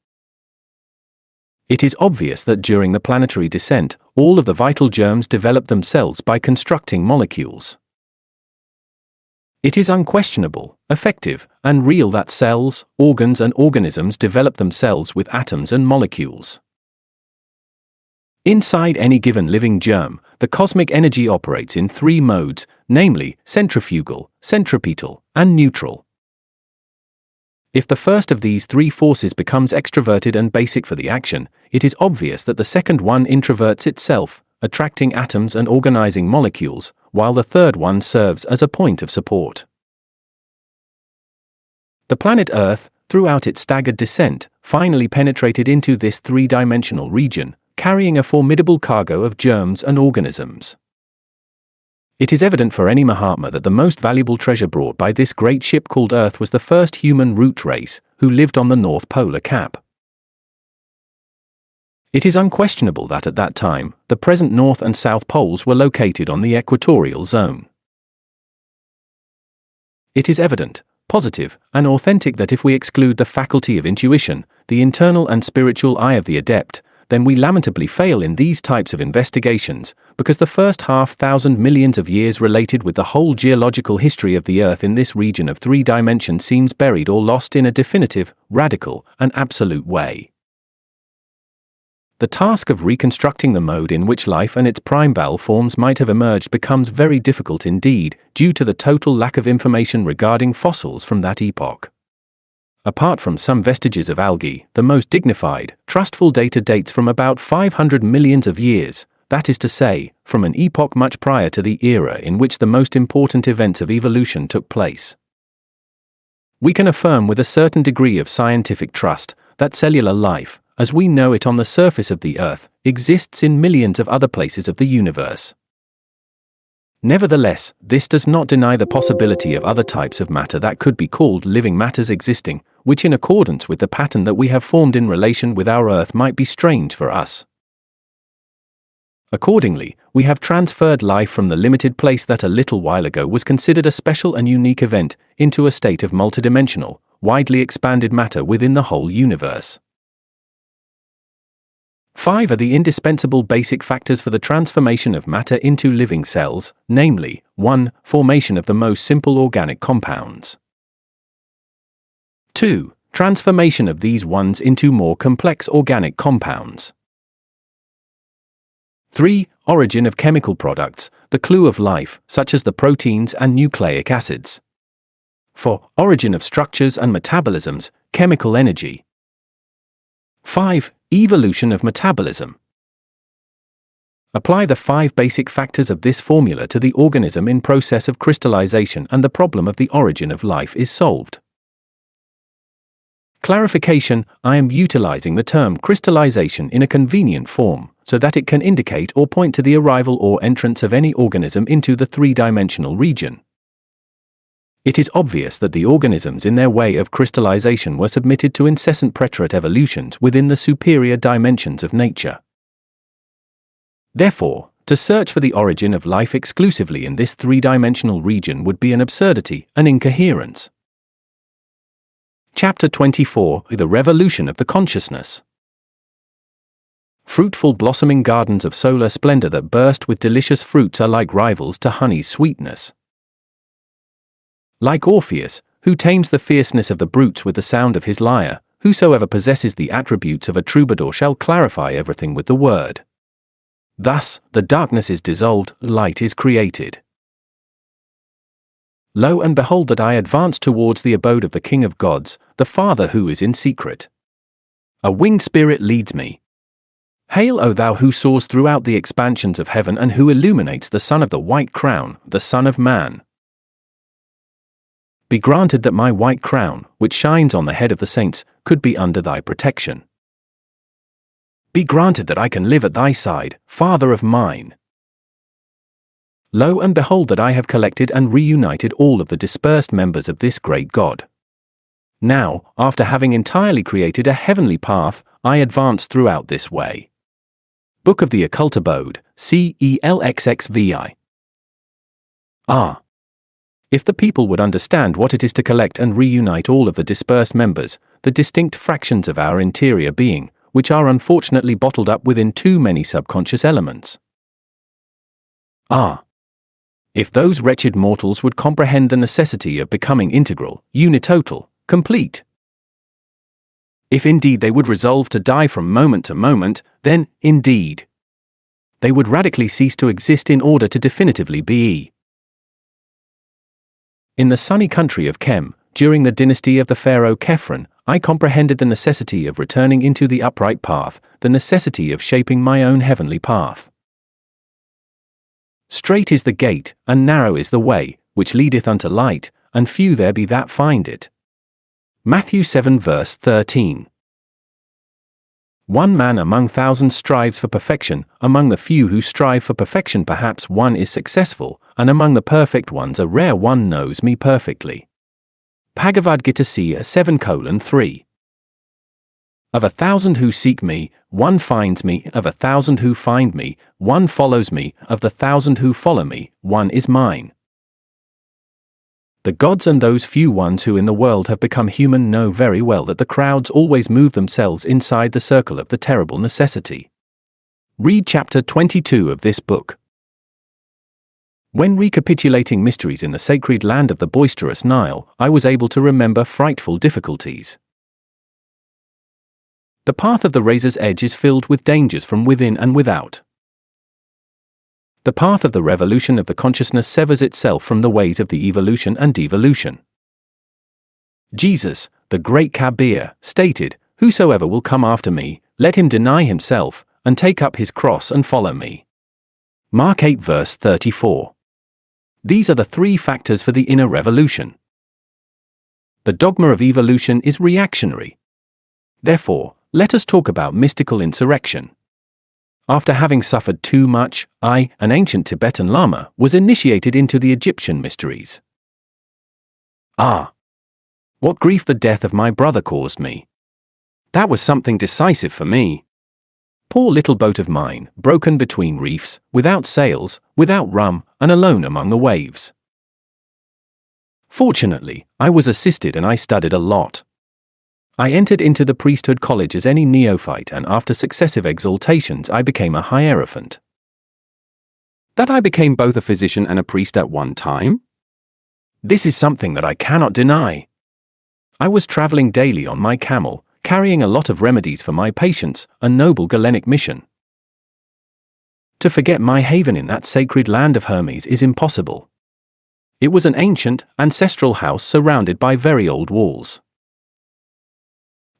It is obvious that during the planetary descent, all of the vital germs develop themselves by constructing molecules. It is unquestionable, effective, and real that cells, organs and organisms develop themselves with atoms and molecules. Inside any given living germ, the cosmic energy operates in three modes, namely, centrifugal, centripetal, and neutral. If the first of these three forces becomes extroverted and basic for the action, it is obvious that the second one introverts itself, attracting atoms and organizing molecules, while the third one serves as a point of support. The planet Earth, throughout its staggered descent, finally penetrated into this three-dimensional region, carrying a formidable cargo of germs and organisms. It is evident for any Mahatma that the most valuable treasure brought by this great ship called Earth was the first human root race, who lived on the North Polar Cap. It is unquestionable that at that time, the present North and South Poles were located on the equatorial zone. It is evident, positive, and authentic that if we exclude the faculty of intuition, the internal and spiritual eye of the adept, then we lamentably fail in these types of investigations, because the first 500 million of years related with the whole geological history of the Earth in this region of three dimensions seems buried or lost in a definitive, radical, and absolute way. The task of reconstructing the mode in which life and its primeval forms might have emerged becomes very difficult indeed, due to the total lack of information regarding fossils from that epoch. Apart from some vestiges of algae, the most dignified, trustful data dates from about 500 million of years, that is to say, from an epoch much prior to the era in which the most important events of evolution took place. We can affirm with a certain degree of scientific trust that cellular life, as we know it on the surface of the Earth, exists in millions of other places of the universe. Nevertheless, this does not deny the possibility of other types of matter that could be called living matters existing, which in accordance with the pattern that we have formed in relation with our Earth might be strange for us. Accordingly, we have transferred life from the limited place that a little while ago was considered a special and unique event, into a state of multidimensional, widely expanded matter within the whole universe. 5 are the indispensable basic factors for the transformation of matter into living cells, namely, 1. Formation of the most simple organic compounds. 2. transformation of these ones into more complex organic compounds. 3. Origin of chemical products, the clue of life, such as the proteins and nucleic acids. 4. Origin of structures and metabolisms, chemical energy. 5. Evolution of metabolism. Apply the 5 basic factors of this formula to the organism in process of crystallization and the problem of the origin of life is solved. Clarification: I am utilizing the term crystallization in a convenient form, so that it can indicate or point to the arrival or entrance of any organism into the 3-dimensional region. It is obvious that the organisms in their way of crystallization were submitted to incessant preterite evolutions within the superior dimensions of nature. Therefore, to search for the origin of life exclusively in this 3-dimensional region would be an absurdity, an incoherence. Chapter 24: The Revolution of the Consciousness. Fruitful blossoming gardens of solar splendor that burst with delicious fruits are like rivals to honey's sweetness. Like Orpheus, who tames the fierceness of the brutes with the sound of his lyre, whosoever possesses the attributes of a troubadour shall clarify everything with the word. Thus, the darkness is dissolved, light is created. Lo and behold that I advance towards the abode of the King of Gods, the Father who is in secret. A winged spirit leads me. Hail, O thou who soars throughout the expansions of heaven and who illuminates the Son of the White Crown, the Son of Man. Be granted that my white crown, which shines on the head of the saints, could be under thy protection. Be granted that I can live at thy side, Father of mine. Lo and behold that I have collected and reunited all of the dispersed members of this great God. Now, after having entirely created a heavenly path, I advance throughout this way. Book of the Occult Abode, CELXXVI. If the people would understand what it is to collect and reunite all of the dispersed members, the distinct fractions of our interior being, which are unfortunately bottled up within too many subconscious elements. If those wretched mortals would comprehend the necessity of becoming integral, unitotal, complete. If indeed they would resolve to die from moment to moment, then, indeed, they would radically cease to exist in order to definitively be. In the sunny country of Kem, during the dynasty of the pharaoh Khephren, I comprehended the necessity of returning into the upright path, the necessity of shaping my own heavenly path. Strait is the gate, and narrow is the way, which leadeth unto light, and few there be that find it. Matthew 7 verse 13. One man among thousands strives for perfection, among the few who strive for perfection perhaps one is successful, and among the perfect ones a rare one knows me perfectly. Bhagavad Gita c. 7:3. Of 1,000 who seek me, one finds me, of 1,000 who find me, one follows me, of the 1,000 who follow me, one is mine. The gods and those few ones who in the world have become human know very well that the crowds always move themselves inside the circle of the terrible necessity. Read chapter 22 of this book. When recapitulating mysteries in the sacred land of the boisterous Nile, I was able to remember frightful difficulties. The path of the razor's edge is filled with dangers from within and without. The path of the revolution of the consciousness severs itself from the ways of the evolution and devolution. Jesus, the great Kabir, stated, "Whosoever will come after me, let him deny himself, and take up his cross and follow me." Mark 8 verse 34. These are the 3 factors for the inner revolution. The dogma of evolution is reactionary. Therefore, let us talk about mystical insurrection. After having suffered too much, I, an ancient Tibetan Lama, was initiated into the Egyptian mysteries. What grief the death of my brother caused me. That was something decisive for me. Poor little boat of mine, broken between reefs, without sails, without rum, and alone among the waves. Fortunately, I was assisted and I studied a lot. I entered into the priesthood college as any neophyte, and after successive exaltations I became a hierophant. That I became both a physician and a priest at one time? This is something that I cannot deny. I was traveling daily on my camel, carrying a lot of remedies for my patients, a noble Galenic mission. To forget my haven in that sacred land of Hermes is impossible. It was an ancient, ancestral house surrounded by very old walls.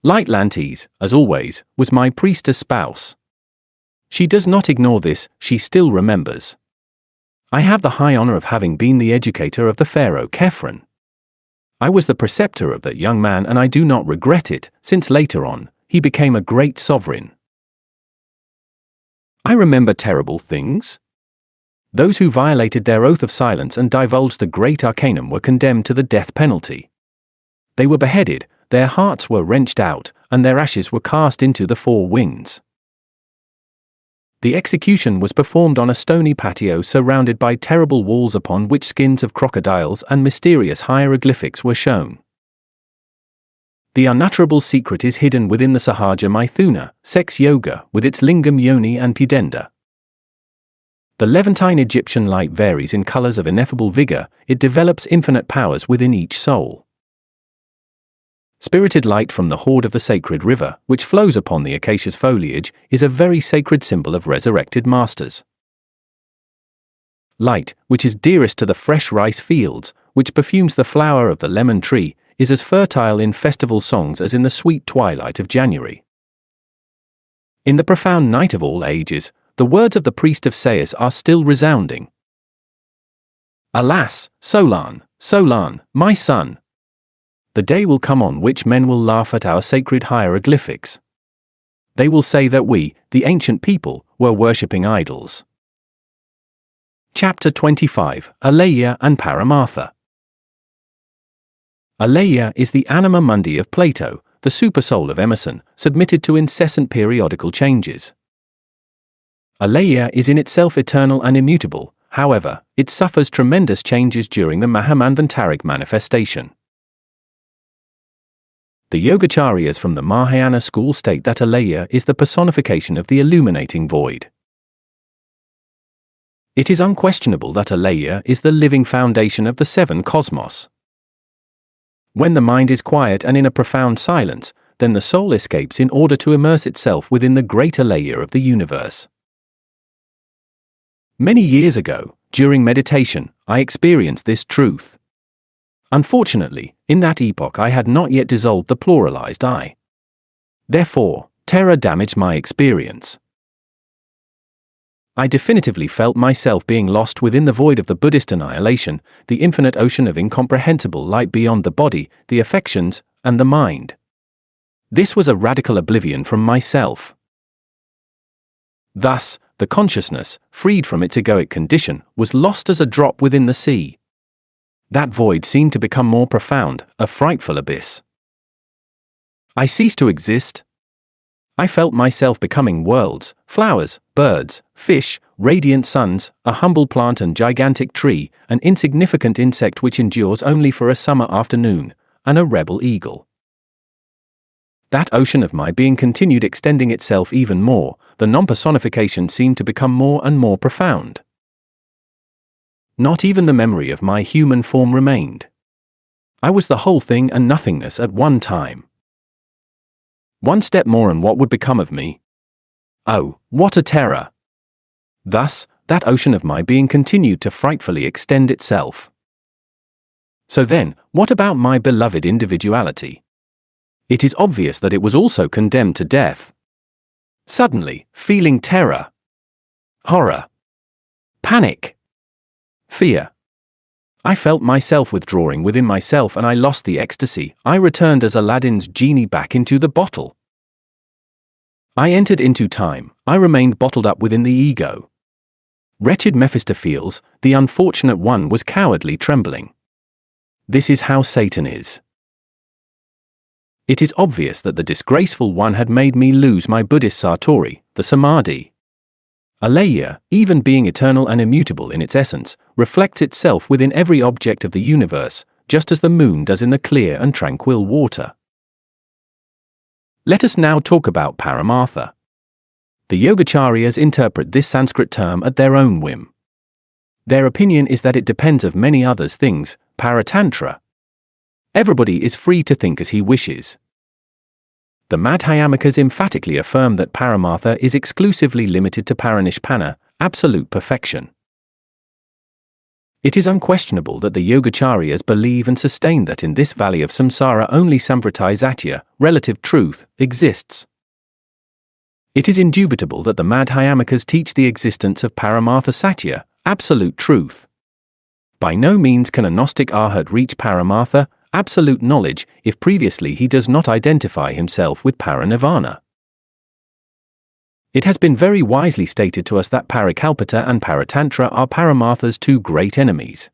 Light Lantes, as always, was my priestess spouse. She does not ignore this, she still remembers. I have the high honor of having been the educator of the pharaoh Khephren. I was the preceptor of that young man, and I do not regret it, since later on, he became a great sovereign. I remember terrible things. Those who violated their oath of silence and divulged the great arcanum were condemned to the death penalty. They were beheaded, their hearts were wrenched out, and their ashes were cast into the four winds. The execution was performed on a stony patio surrounded by terrible walls upon which skins of crocodiles and mysterious hieroglyphics were shown. The unutterable secret is hidden within the Sahaja Maithuna, sex yoga, with its lingam yoni and pudenda. The Levantine Egyptian light varies in colors of ineffable vigor, it develops infinite powers within each soul. Spirited light from the hoard of the sacred river, which flows upon the acacia's foliage, is a very sacred symbol of resurrected masters. Light, which is dearest to the fresh rice fields, which perfumes the flower of the lemon tree, is as fertile in festival songs as in the sweet twilight of January. In the profound night of all ages, the words of the priest of Sais are still resounding. Alas, Solan, Solan, my son! The day will come on which men will laugh at our sacred hieroglyphics. They will say that we, the ancient people, were worshipping idols. Chapter 25, Aleya and Paramartha. Aleya is the anima mundi of Plato, the supersoul of Emerson, submitted to incessant periodical changes. Aleya is in itself eternal and immutable, however, it suffers tremendous changes during the Mahamanvantaric manifestation. The Yogacharyas from the Mahayana school state that Aleya is the personification of the illuminating void. It is unquestionable that Aleya is the living foundation of the seven cosmos. When the mind is quiet and in a profound silence, then the soul escapes in order to immerse itself within the great Aleya of the universe. Many years ago, during meditation, I experienced this truth. Unfortunately, in that epoch I had not yet dissolved the pluralized I. Therefore, terror damaged my experience. I definitively felt myself being lost within the void of the Buddhist annihilation, the infinite ocean of incomprehensible light beyond the body, the affections, and the mind. This was a radical oblivion from myself. Thus, the consciousness, freed from its egoic condition, was lost as a drop within the sea. That void seemed to become more profound, a frightful abyss. I ceased to exist. I felt myself becoming worlds, flowers, birds, fish, radiant suns, a humble plant and gigantic tree, an insignificant insect which endures only for a summer afternoon, and a rebel eagle. That ocean of my being continued extending itself even more, the non-personification seemed to become more and more profound. Not even the memory of my human form remained. I was the whole thing and nothingness at one time. One step more and what would become of me? Oh, what a terror! Thus, that ocean of my being continued to frightfully extend itself. So then, what about my beloved individuality? It is obvious that it was also condemned to death. Suddenly, feeling terror, horror, panic, fear. I felt myself withdrawing within myself and I lost the ecstasy. I returned as Aladdin's genie back into the bottle. I entered into time, I remained bottled up within the ego. Wretched Mephistopheles, the unfortunate one, was cowardly trembling. This is how Satan is. It is obvious that the disgraceful one had made me lose my Buddhist satori, the samadhi. Aleya, even being eternal and immutable in its essence, reflects itself within every object of the universe, just as the moon does in the clear and tranquil water. Let us now talk about Paramartha. The Yogacharyas interpret this Sanskrit term at their own whim. Their opinion is that it depends of many others things, paratantra. Everybody is free to think as he wishes. The Madhyamikas emphatically affirm that Paramartha is exclusively limited to Paranishpanna, absolute perfection. It is unquestionable that the Yogacharyas believe and sustain that in this valley of samsara only samvriti satya, relative truth, exists. It is indubitable that the Madhyamikas teach the existence of Paramartha satya, absolute truth. By no means can a Gnostic arhat reach Paramartha, absolute knowledge, if previously he does not identify himself with Paranirvana. It has been very wisely stated to us that Parikalpita and Paratantra are Paramartha's two great enemies.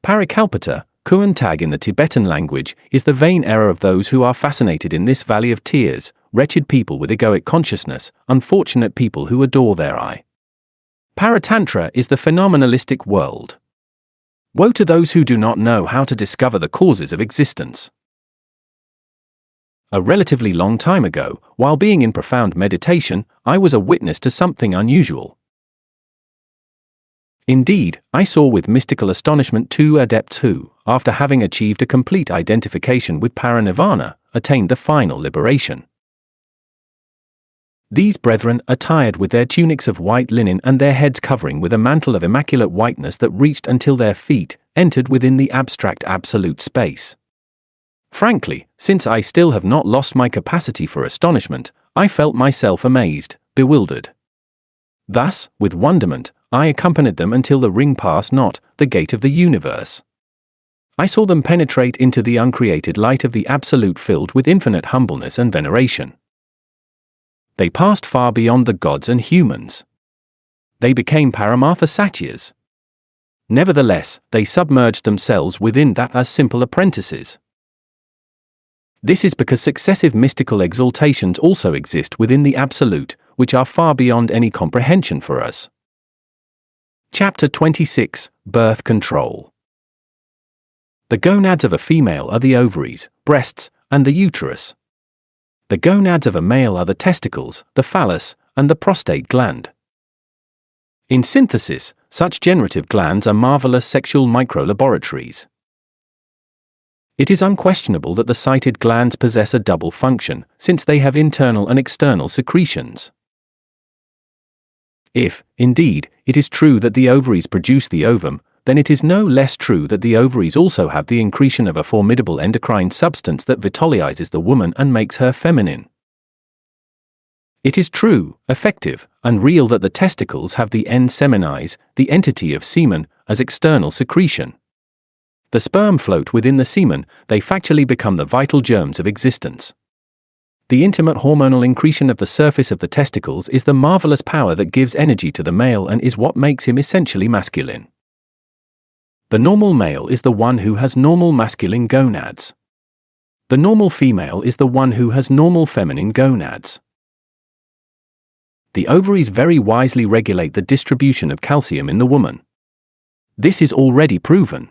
Parikalpita, Kuantag in the Tibetan language, is the vain error of those who are fascinated in this valley of tears, wretched people with egoic consciousness, unfortunate people who adore their I. Paratantra is the phenomenalistic world. Woe to those who do not know how to discover the causes of existence. A relatively long time ago, while being in profound meditation, I was a witness to something unusual. Indeed, I saw with mystical astonishment two adepts who, after having achieved a complete identification with Paranirvana, attained the final liberation. These brethren, attired with their tunics of white linen and their heads covering with a mantle of immaculate whiteness that reached until their feet, entered within the abstract absolute space. Frankly, since I still have not lost my capacity for astonishment, I felt myself amazed, bewildered. Thus, with wonderment, I accompanied them until the ring passed not, the gate of the universe. I saw them penetrate into the uncreated light of the Absolute filled with infinite humbleness and veneration. They passed far beyond the gods and humans. They became Paramartha Satyas. Nevertheless, they submerged themselves within that as simple apprentices. This is because successive mystical exaltations also exist within the Absolute, which are far beyond any comprehension for us. Chapter 26, Birth Control. The gonads of a female are the ovaries, breasts, and the uterus. The gonads of a male are the testicles, the phallus, and the prostate gland. In synthesis, such generative glands are marvelous sexual microlaboratories. It is unquestionable that the cited glands possess a double function, since they have internal and external secretions. If, indeed, it is true that the ovaries produce the ovum, then it is no less true that the ovaries also have the incretion of a formidable endocrine substance that vitalizes the woman and makes her feminine. It is true, effective, and real that the testicles have the ens seminis, the entity of semen, as external secretion. The sperm float within the semen, they factually become the vital germs of existence. The intimate hormonal incretion of the surface of the testicles is the marvelous power that gives energy to the male and is what makes him essentially masculine. The normal male is the one who has normal masculine gonads. The normal female is the one who has normal feminine gonads. The ovaries very wisely regulate the distribution of calcium in the woman. This is already proven.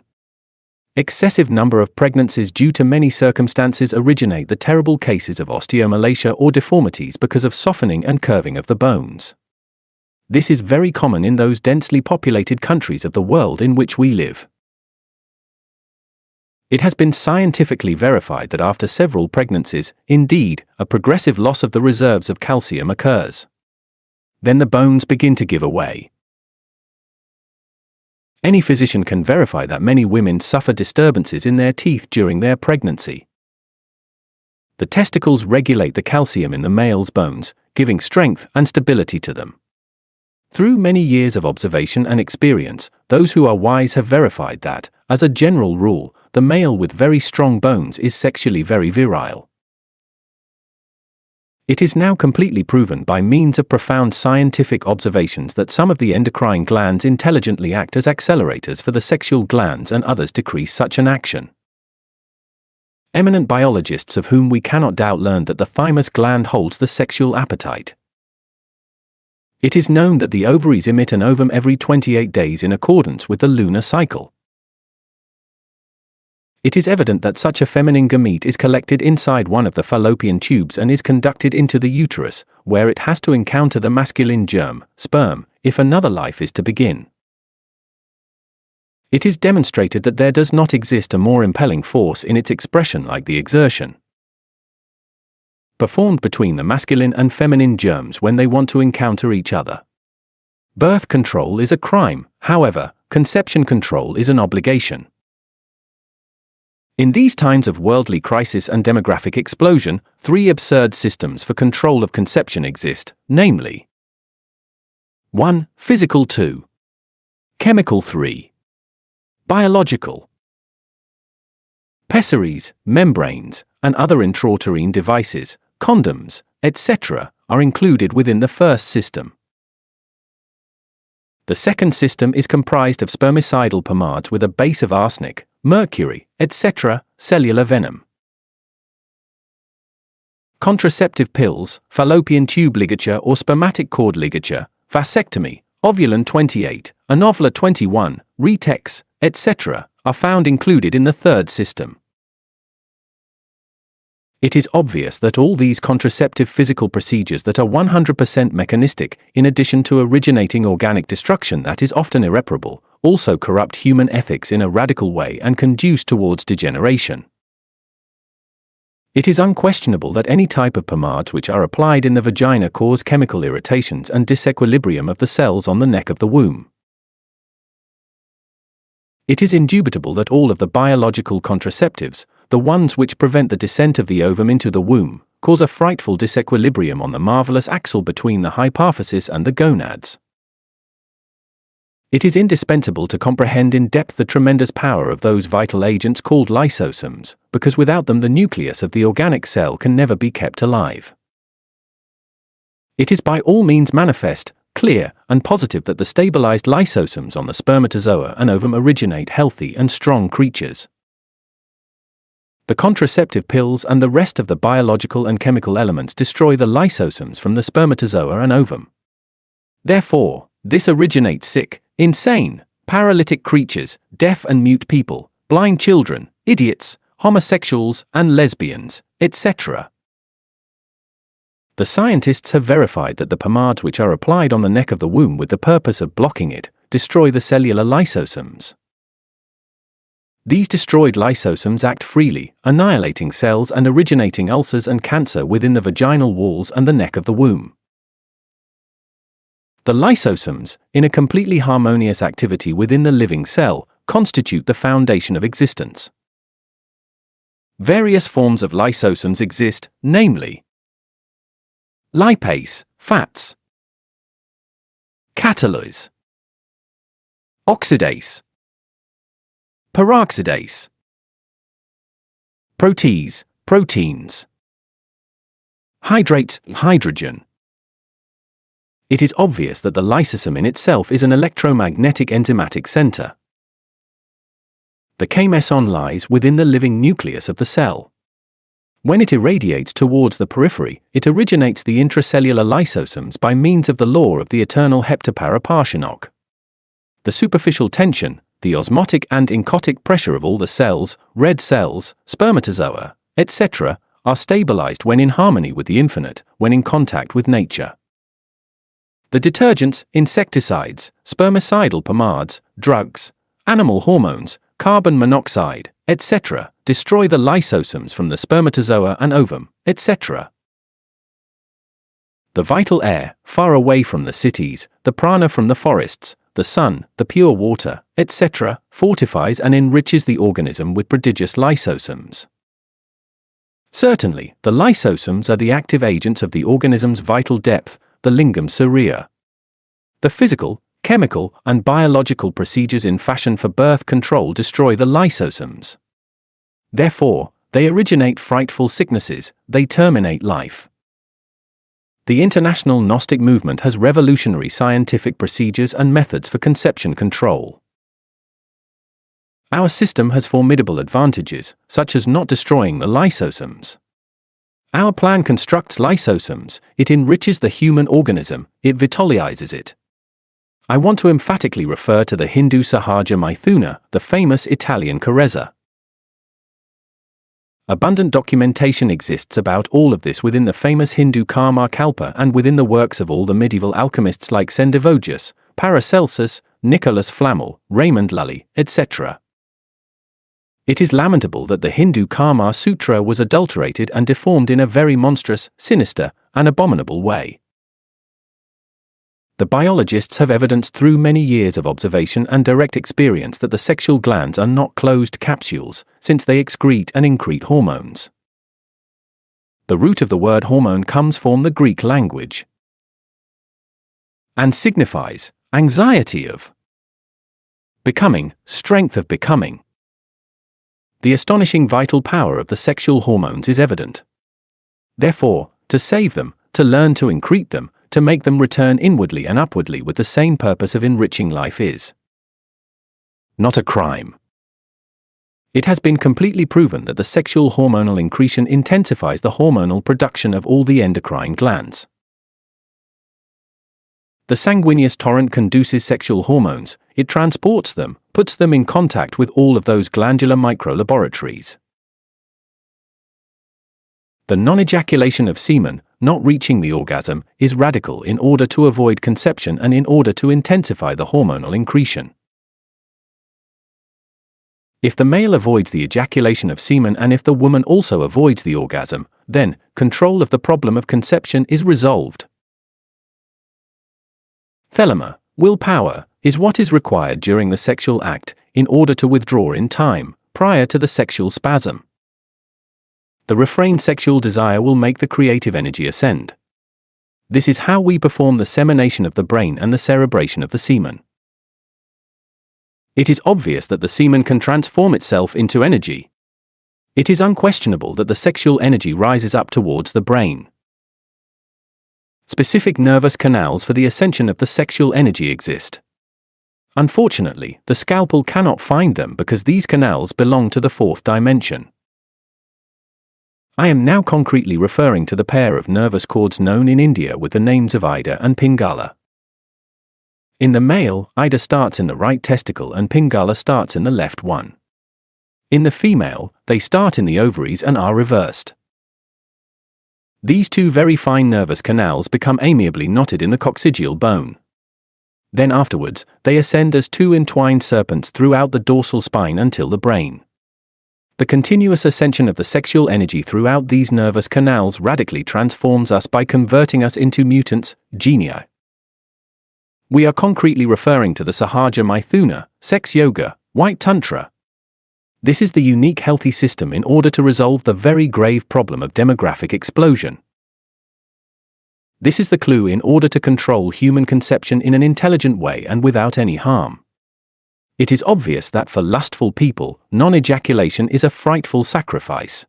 Excessive number of pregnancies due to many circumstances originate the terrible cases of osteomalacia or deformities because of softening and curving of the bones. This is very common in those densely populated countries of the world in which we live. It has been scientifically verified that after several pregnancies, indeed, a progressive loss of the reserves of calcium occurs. Then the bones begin to give away. Any physician can verify that many women suffer disturbances in their teeth during their pregnancy. The testicles regulate the calcium in the male's bones, giving strength and stability to them. Through many years of observation and experience, those who are wise have verified that, as a general rule, the male with very strong bones is sexually very virile. It is now completely proven by means of profound scientific observations that some of the endocrine glands intelligently act as accelerators for the sexual glands and others decrease such an action. Eminent biologists of whom we cannot doubt learned that the thymus gland holds the sexual appetite. It is known that the ovaries emit an ovum every 28 days in accordance with the lunar cycle. It is evident that such a feminine gamete is collected inside one of the fallopian tubes and is conducted into the uterus, where it has to encounter the masculine germ, sperm, if another life is to begin. It is demonstrated that there does not exist a more impelling force in its expression like the exertion performed between the masculine and feminine germs when they want to encounter each other. Birth control is a crime, however, conception control is an obligation. In these times of worldly crisis and demographic explosion, three absurd systems for control of conception exist, namely 1. Physical. 2. Chemical. 3. Biological. Pessaries, membranes, and other intrauterine devices, condoms, etc., are included within the first system. The second system is comprised of spermicidal pomades with a base of arsenic, mercury, etc., cellular venom. Contraceptive pills, fallopian tube ligature or spermatic cord ligature, vasectomy, ovulin 28, anovula 21, retex, etc., are found included in the third system. It is obvious that all these contraceptive physical procedures that are 100% mechanistic, in addition to originating organic destruction that is often irreparable, also corrupt human ethics in a radical way and conduce towards degeneration. It is unquestionable that any type of pomades which are applied in the vagina cause chemical irritations and disequilibrium of the cells on the neck of the womb. It is indubitable that all of the biological contraceptives, the ones which prevent the descent of the ovum into the womb, cause a frightful disequilibrium on the marvelous axle between the hypophysis and the gonads. It is indispensable to comprehend in depth the tremendous power of those vital agents called lysosomes, because without them the nucleus of the organic cell can never be kept alive. It is by all means manifest, clear, and positive that the stabilized lysosomes on the spermatozoa and ovum originate healthy and strong creatures. The contraceptive pills and the rest of the biological and chemical elements destroy the lysosomes from the spermatozoa and ovum. Therefore, this originates sick, insane, paralytic creatures, deaf and mute people, blind children, idiots, homosexuals and lesbians, etc. The scientists have verified that the pomades which are applied on the neck of the womb with the purpose of blocking it, destroy the cellular lysosomes. These destroyed lysosomes act freely, annihilating cells and originating ulcers and cancer within the vaginal walls and the neck of the womb. The lysosomes, in a completely harmonious activity within the living cell, constitute the foundation of existence. Various forms of lysosomes exist, namely lipase, fats, catalase, oxidase, peroxidase, protease, proteins, hydrates, hydrogen. It is obvious that the lysosome in itself is an electromagnetic enzymatic center. The K-meson lies within the living nucleus of the cell. When it irradiates towards the periphery, it originates the intracellular lysosomes by means of the law of the eternal heptaparaparshinok. The superficial tension, the osmotic and encotic pressure of all the cells, red cells, spermatozoa, etc., are stabilized when in harmony with the infinite, when in contact with nature. The detergents, insecticides, spermicidal pomades, drugs, animal hormones, carbon monoxide, etc., destroy the lysosomes from the spermatozoa and ovum, etc. The vital air, far away from the cities, the prana from the forests, the sun, the pure water, etc., fortifies and enriches the organism with prodigious lysosomes. Certainly, the lysosomes are the active agents of the organism's vital depth, the lingam surya. The physical, chemical, and biological procedures in fashion for birth control destroy the lysosomes. Therefore, they originate frightful sicknesses, they terminate life. The international Gnostic movement has revolutionary scientific procedures and methods for conception control. Our system has formidable advantages, such as not destroying the lysosomes. Our plan constructs lysosomes, it enriches the human organism, it vitalizes it. I want to emphatically refer to the Hindu Sahaja Maithuna, the famous Italian Carezza. Abundant documentation exists about all of this within the famous Hindu Karma Kalpa and within the works of all the medieval alchemists like Sendivogius, Paracelsus, Nicholas Flamel, Raymond Lully, etc. It is lamentable that the Hindu Karma Sutra was adulterated and deformed in a very monstrous, sinister, and abominable way. The biologists have evidenced through many years of observation and direct experience that the sexual glands are not closed capsules, since they excrete and increte hormones. The root of the word hormone comes from the Greek language and signifies anxiety of becoming, strength of becoming. The astonishing vital power of the sexual hormones is evident. Therefore, to save them, to learn to increte them, to make them return inwardly and upwardly with the same purpose of enriching life is not a crime. It has been completely proven that the sexual hormonal incretion intensifies the hormonal production of all the endocrine glands. The sanguineous torrent conduces sexual hormones, it transports them, puts them in contact with all of those glandular microlaboratories. The non-ejaculation of semen, not reaching the orgasm, is radical in order to avoid conception and in order to intensify the hormonal incretion. If the male avoids the ejaculation of semen and if the woman also avoids the orgasm, then control of the problem of conception is resolved. Thelema, willpower, is what is required during the sexual act in order to withdraw in time, prior to the sexual spasm. The refrained sexual desire will make the creative energy ascend. This is how we perform the semination of the brain and the cerebration of the semen. It is obvious that the semen can transform itself into energy. It is unquestionable that the sexual energy rises up towards the brain. Specific nervous canals for the ascension of the sexual energy exist. Unfortunately, the scalpel cannot find them because these canals belong to the fourth dimension. I am now concretely referring to the pair of nervous cords known in India with the names of Ida and Pingala. In the male, Ida starts in the right testicle and Pingala starts in the left one. In the female, they start in the ovaries and are reversed. These two very fine nervous canals become amiably knotted in the coccygeal bone. Then afterwards, they ascend as two entwined serpents throughout the dorsal spine until the brain. The continuous ascension of the sexual energy throughout these nervous canals radically transforms us by converting us into mutants, genii. We are concretely referring to the Sahaja Maithuna, sex yoga, white tantra. This is the unique healthy system in order to resolve the very grave problem of demographic explosion. This is the clue in order to control human conception in an intelligent way and without any harm. It is obvious that for lustful people, non-ejaculation is a frightful sacrifice.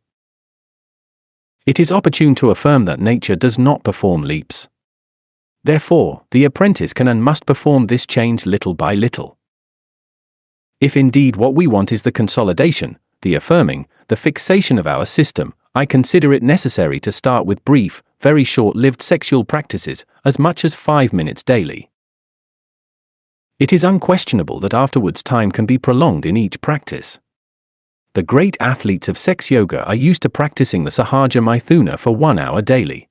It is opportune to affirm that nature does not perform leaps. Therefore, the apprentice can and must perform this change little by little. If indeed what we want is the consolidation, the affirming, the fixation of our system, I consider it necessary to start with brief, very short-lived sexual practices, as much as 5 minutes daily. It is unquestionable that afterwards time can be prolonged in each practice. The great athletes of sex yoga are used to practicing the Sahaja Maithuna for 1 hour daily.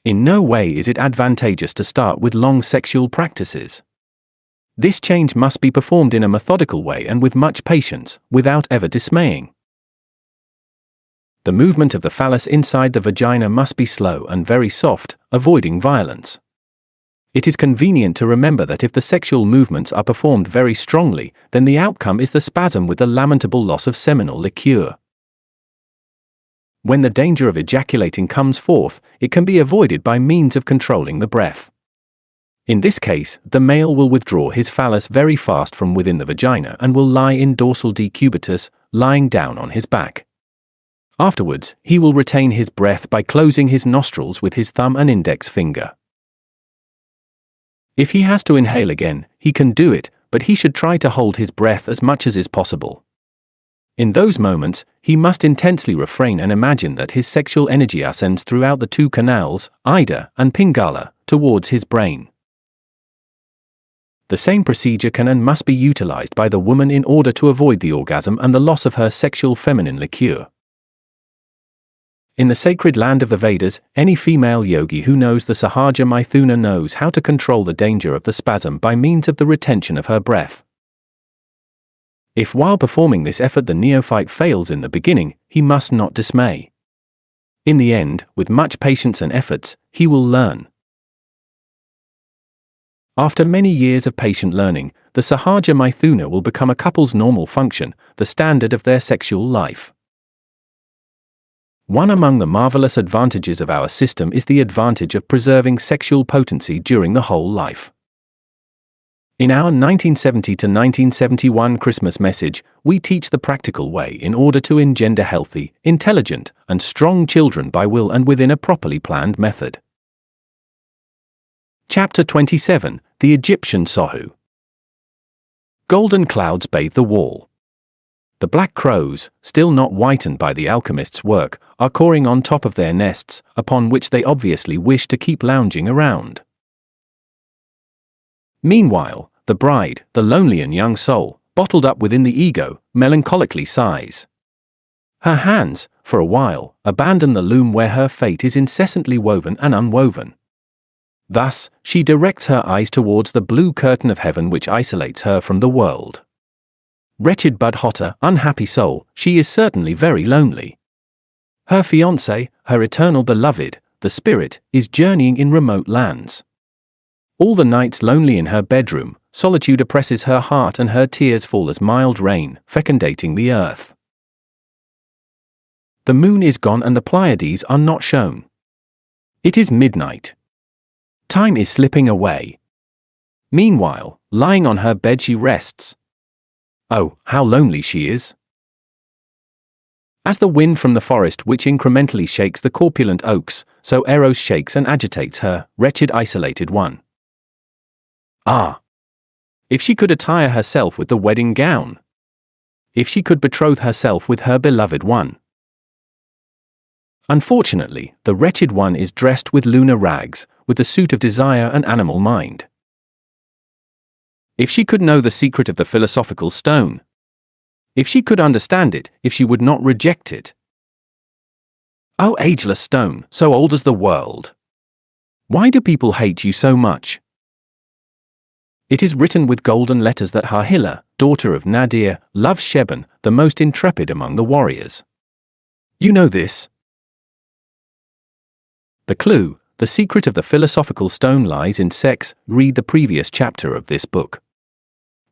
In no way is it advantageous to start with long sexual practices. This change must be performed in a methodical way and with much patience, without ever dismaying. The movement of the phallus inside the vagina must be slow and very soft, avoiding violence. It is convenient to remember that if the sexual movements are performed very strongly, then the outcome is the spasm with the lamentable loss of seminal liquor. When the danger of ejaculating comes forth, it can be avoided by means of controlling the breath. In this case, the male will withdraw his phallus very fast from within the vagina and will lie in dorsal decubitus, lying down on his back. Afterwards, he will retain his breath by closing his nostrils with his thumb and index finger. If he has to inhale again, he can do it, but he should try to hold his breath as much as is possible. In those moments, he must intensely refrain and imagine that his sexual energy ascends throughout the two canals, Ida and Pingala, towards his brain. The same procedure can and must be utilized by the woman in order to avoid the orgasm and the loss of her sexual feminine liquor. In the sacred land of the Vedas, any female yogi who knows the Sahaja Maithuna knows how to control the danger of the spasm by means of the retention of her breath. If while performing this effort the neophyte fails in the beginning, he must not dismay. In the end, with much patience and efforts, he will learn. After many years of patient learning, the Sahaja Maithuna will become a couple's normal function, the standard of their sexual life. One among the marvelous advantages of our system is the advantage of preserving sexual potency during the whole life. In our 1970 to 1971 Christmas message, we teach the practical way in order to engender healthy, intelligent, and strong children by will and within a properly planned method. Chapter 27, The Egyptian Sohu. Golden clouds bathe the wall. The black crows, still not whitened by the alchemist's work, are cawing on top of their nests, upon which they obviously wish to keep lounging around. Meanwhile, the bride, the lonely and young soul, bottled up within the ego, melancholically sighs. Her hands, for a while, abandon the loom where her fate is incessantly woven and unwoven. Thus, she directs her eyes towards the blue curtain of heaven which isolates her from the world. Wretched Budhota, unhappy soul, she is certainly very lonely. Her fiancé, her eternal beloved, the spirit, is journeying in remote lands. All the nights lonely in her bedroom, solitude oppresses her heart and her tears fall as mild rain, fecundating the earth. The moon is gone and the Pleiades are not shown. It is midnight. Time is slipping away. Meanwhile, lying on her bed she rests. Oh, how lonely she is. As the wind from the forest which incrementally shakes the corpulent oaks, so Eros shakes and agitates her, wretched isolated one. Ah! If she could attire herself with the wedding gown! If she could betroth herself with her beloved one! Unfortunately, the wretched one is dressed with lunar rags, with the suit of desire and animal mind. If she could know the secret of the philosophical stone! If she could understand it, if she would not reject it! O ageless stone, so old as the world! Why do people hate you so much? It is written with golden letters that Hahila, daughter of Nadir, loves Sheben, the most intrepid among the warriors. You know this. The clue, the secret of the philosophical stone lies in sex. Read the previous chapter of this book.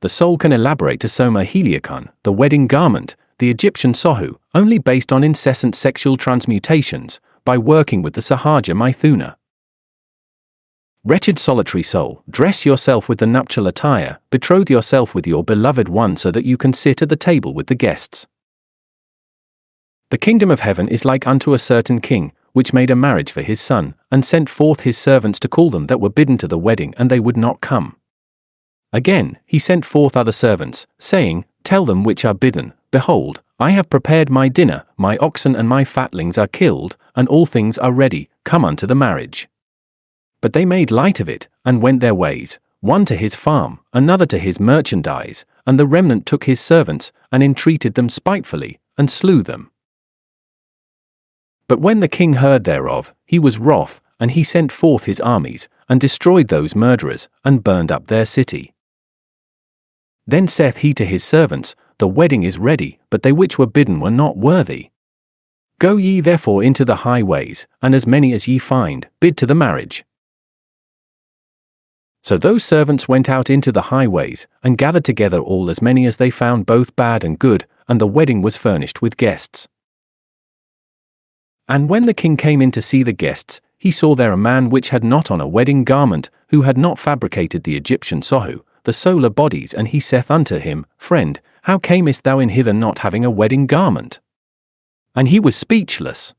The soul can elaborate to Soma Heliacon, the wedding garment, the Egyptian Sohu, only based on incessant sexual transmutations, by working with the Sahaja Maithuna. Wretched solitary soul, dress yourself with the nuptial attire, betroth yourself with your beloved one so that you can sit at the table with the guests. The kingdom of heaven is like unto a certain king, which made a marriage for his son, and sent forth his servants to call them that were bidden to the wedding, and they would not come. Again, he sent forth other servants, saying, Tell them which are bidden, Behold, I have prepared my dinner, my oxen and my fatlings are killed, and all things are ready, come unto the marriage. But they made light of it, and went their ways, one to his farm, another to his merchandise, and the remnant took his servants, and entreated them spitefully, and slew them. But when the king heard thereof, he was wroth, and he sent forth his armies, and destroyed those murderers, and burned up their city. Then saith he to his servants, The wedding is ready, but they which were bidden were not worthy. Go ye therefore into the highways, and as many as ye find, bid to the marriage. So those servants went out into the highways, and gathered together all as many as they found both bad and good, and the wedding was furnished with guests. And when the king came in to see the guests, he saw there a man which had not on a wedding garment, who had not fabricated the Egyptian Sohu, the solar bodies, and he saith unto him, Friend, how camest thou in hither not having a wedding garment? And he was speechless.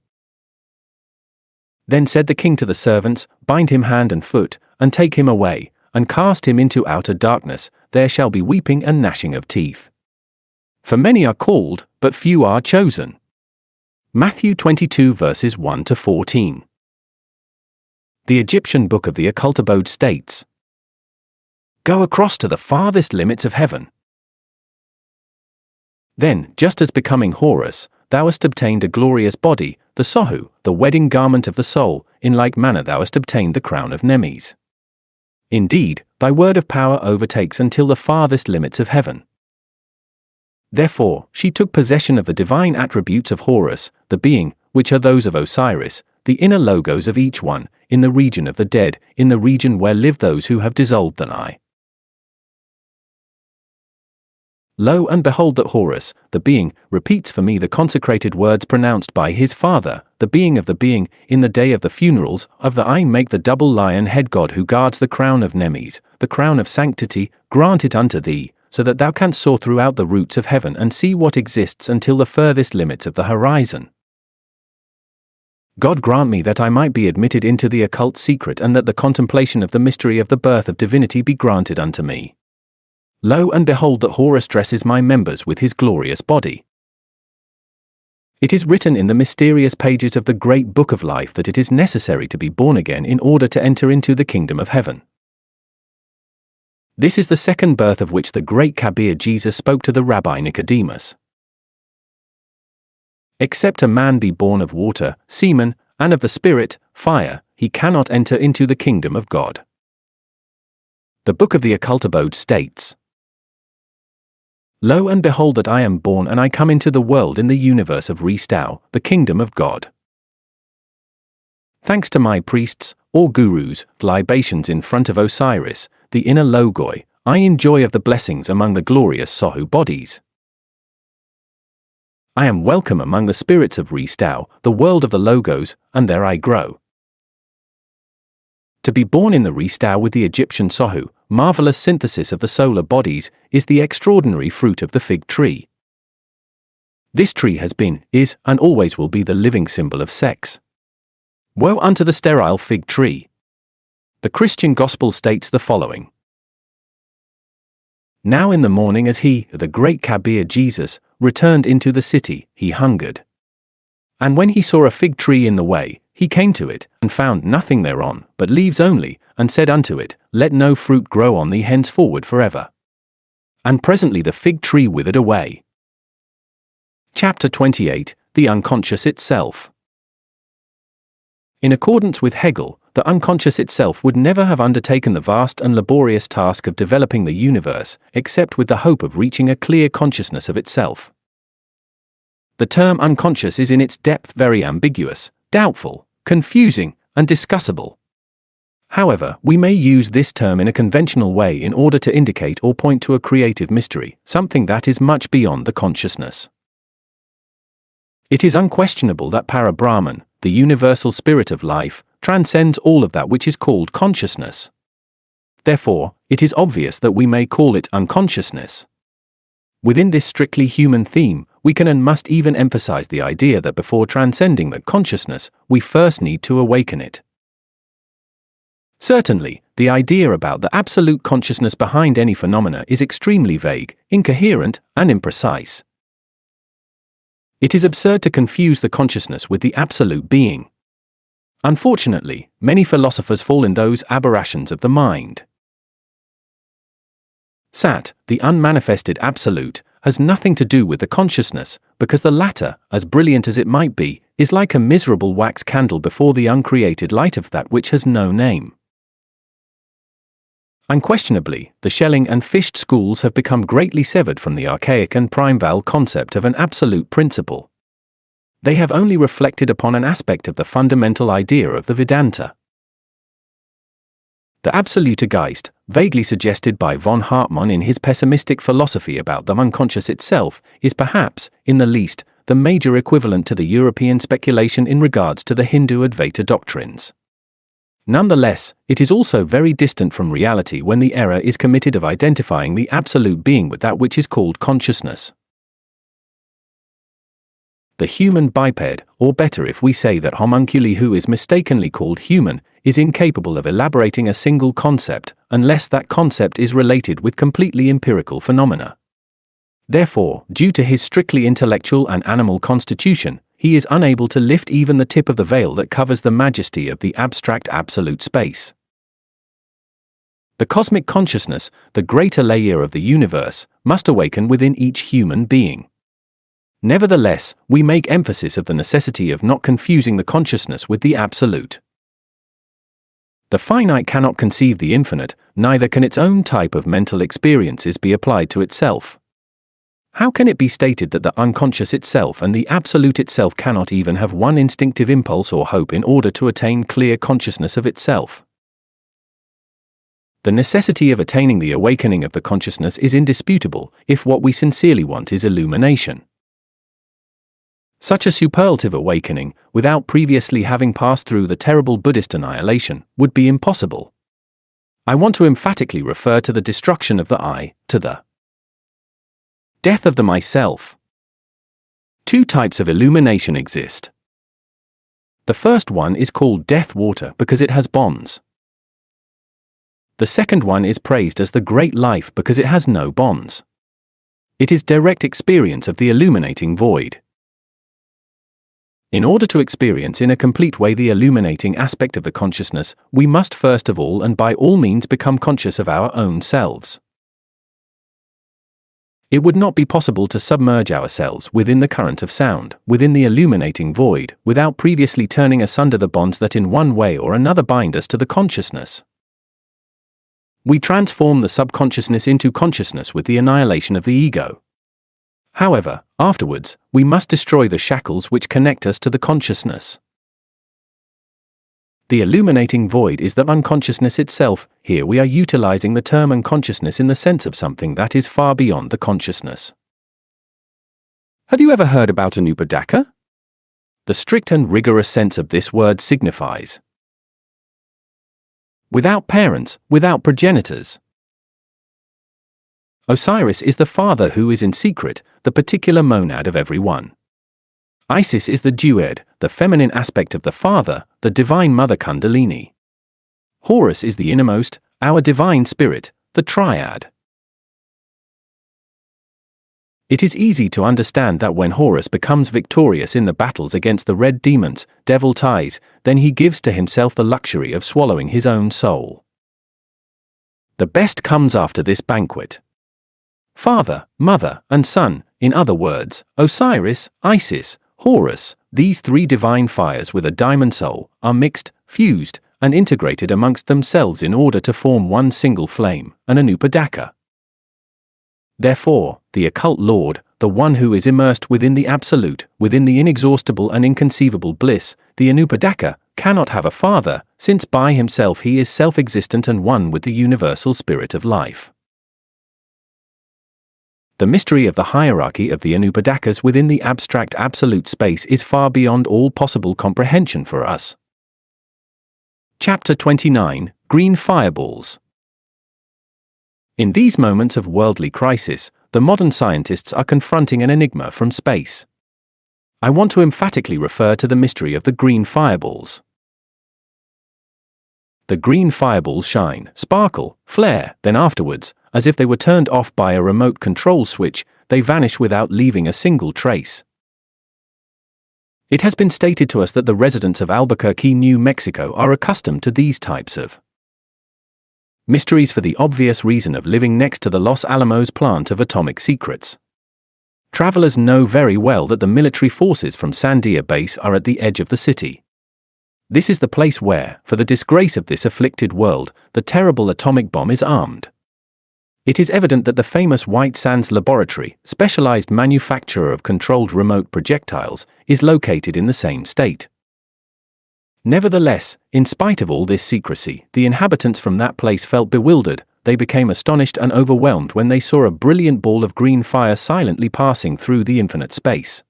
Then said the king to the servants, Bind him hand and foot, and take him away, and cast him into outer darkness, there shall be weeping and gnashing of teeth. For many are called, but few are chosen. Matthew 22 verses 1 to 14. The Egyptian Book of the Occult Abode states, Go across to the farthest limits of heaven. Then, just as becoming Horus, thou hast obtained a glorious body, the Sohu, the wedding garment of the soul, in like manner thou hast obtained the crown of Nemes. Indeed, thy word of power overtakes until the farthest limits of heaven. Therefore, she took possession of the divine attributes of Horus, the being, which are those of Osiris, the inner logos of each one, in the region of the dead, in the region where live those who have dissolved the I. Lo and behold that Horus, the being, repeats for me the consecrated words pronounced by his father, the being of the being, in the day of the funerals of the I make the double lion head god who guards the crown of Nemes, the crown of sanctity, grant it unto thee, so that thou canst soar throughout the roots of heaven and see what exists until the furthest limits of the horizon. God grant me that I might be admitted into the occult secret and that the contemplation of the mystery of the birth of divinity be granted unto me. Lo and behold that Horus dresses my members with his glorious body. It is written in the mysterious pages of the great book of life that it is necessary to be born again in order to enter into the kingdom of heaven. This is the second birth of which the great Kabir Jesus spoke to the Rabbi Nicodemus. Except a man be born of water, semen, and of the Spirit, fire, he cannot enter into the kingdom of God. The Book of the Occult Abode states, Lo and behold that I am born and I come into the world in the universe of Restau, the kingdom of God. Thanks to my priests, or gurus, libations in front of Osiris, the inner logoi, I enjoy of the blessings among the glorious Sohu bodies. I am welcome among the spirits of Restau, the world of the logos, and there I grow. To be born in the Restau with the Egyptian Sohu, marvelous synthesis of the solar bodies, is the extraordinary fruit of the fig tree. This tree has been, is, and always will be the living symbol of sex. Woe unto the sterile fig tree! The Christian gospel states the following. Now in the morning as he, the great Kabir Jesus, returned into the city, he hungered. And when he saw a fig tree in the way, he came to it, and found nothing thereon, but leaves only, and said unto it, Let no fruit grow on thee henceforward forever. And presently the fig tree withered away. Chapter 28, The Unconscious Itself. In accordance with Hegel, the unconscious itself would never have undertaken the vast and laborious task of developing the universe, except with the hope of reaching a clear consciousness of itself. The term unconscious is in its depth very ambiguous, doubtful, confusing, and discussable. However, we may use this term in a conventional way in order to indicate or point to a creative mystery, something that is much beyond the consciousness. It is unquestionable that Para-Brahman, the universal spirit of life, transcends all of that which is called consciousness. Therefore, it is obvious that we may call it unconsciousness. Within this strictly human theme, we can and must even emphasize the idea that before transcending the consciousness, we first need to awaken it. Certainly, the idea about the absolute consciousness behind any phenomena is extremely vague, incoherent, and imprecise. It is absurd to confuse the consciousness with the absolute being. Unfortunately, many philosophers fall in those aberrations of the mind. Sat, the unmanifested absolute, has nothing to do with the consciousness, because the latter, as brilliant as it might be, is like a miserable wax candle before the uncreated light of that which has no name. Unquestionably, the Schelling and Fichte schools have become greatly severed from the archaic and primeval concept of an absolute principle. They have only reflected upon an aspect of the fundamental idea of the Vedanta. The absolute Geist, vaguely suggested by von Hartmann in his pessimistic philosophy about the unconscious itself, is perhaps, in the least, the major equivalent to the European speculation in regards to the Hindu Advaita doctrines. Nonetheless, it is also very distant from reality when the error is committed of identifying the absolute being with that which is called consciousness. The human biped, or better if we say that homunculi who is mistakenly called human, is incapable of elaborating a single concept, unless that concept is related with completely empirical phenomena. Therefore, due to his strictly intellectual and animal constitution, he is unable to lift even the tip of the veil that covers the majesty of the abstract absolute space. The cosmic consciousness, the greater layer of the universe, must awaken within each human being. Nevertheless, we make emphasis of the necessity of not confusing the consciousness with the absolute. The finite cannot conceive the infinite, neither can its own type of mental experiences be applied to itself. How can it be stated that the unconscious itself and the absolute itself cannot even have one instinctive impulse or hope in order to attain clear consciousness of itself? The necessity of attaining the awakening of the consciousness is indisputable, if what we sincerely want is illumination. Such a superlative awakening, without previously having passed through the terrible Buddhist annihilation, would be impossible. I want to emphatically refer to the destruction of the I, to the death of the myself. Two types of illumination exist. The first one is called death water because it has bonds. The second one is praised as the great life because it has no bonds. It is direct experience of the illuminating void. In order to experience in a complete way the illuminating aspect of the consciousness, we must first of all and by all means become conscious of our own selves. It would not be possible to submerge ourselves within the current of sound, within the illuminating void, without previously turning asunder the bonds that in one way or another bind us to the consciousness. We transform the subconsciousness into consciousness with the annihilation of the ego. However, afterwards, we must destroy the shackles which connect us to the consciousness. The illuminating void is the unconsciousness itself. Here we are utilizing the term unconsciousness in the sense of something that is far beyond the consciousness. Have you ever heard about anupadaka? The strict and rigorous sense of this word signifies without parents, without progenitors. Osiris is the father who is in secret, the particular monad of every one. Isis is the duad, the feminine aspect of the father, the divine mother Kundalini. Horus is the innermost, our divine spirit, the triad. It is easy to understand that when Horus becomes victorious in the battles against the red demons, devil ties, then he gives to himself the luxury of swallowing his own soul. The best comes after this banquet. Father, mother, and son, in other words, Osiris, Isis, Horus, these three divine fires with a diamond soul, are mixed, fused, and integrated amongst themselves in order to form one single flame, an anupadaka. Therefore, the occult Lord, the one who is immersed within the absolute, within the inexhaustible and inconceivable bliss, the anupadaka, cannot have a father, since by himself he is self-existent and one with the universal spirit of life. The mystery of the hierarchy of the Anupadakas within the abstract absolute space is far beyond all possible comprehension for us. Chapter 29, Green Fireballs. In these moments of worldly crisis, the modern scientists are confronting an enigma from space. I want to emphatically refer to the mystery of the green fireballs. The green fireballs shine, sparkle, flare, then afterwards, as if they were turned off by a remote control switch, they vanish without leaving a single trace. It has been stated to us that the residents of Albuquerque, New Mexico are accustomed to these types of mysteries for the obvious reason of living next to the Los Alamos plant of atomic secrets. Travelers know very well that the military forces from Sandia Base are at the edge of the city. This is the place where, for the disgrace of this afflicted world, the terrible atomic bomb is armed. It is evident that the famous White Sands Laboratory, specialized manufacturer of controlled remote projectiles, is located in the same state. Nevertheless, in spite of all this secrecy, the inhabitants from that place felt bewildered. They became astonished and overwhelmed when they saw a brilliant ball of green fire silently passing through the infinite space.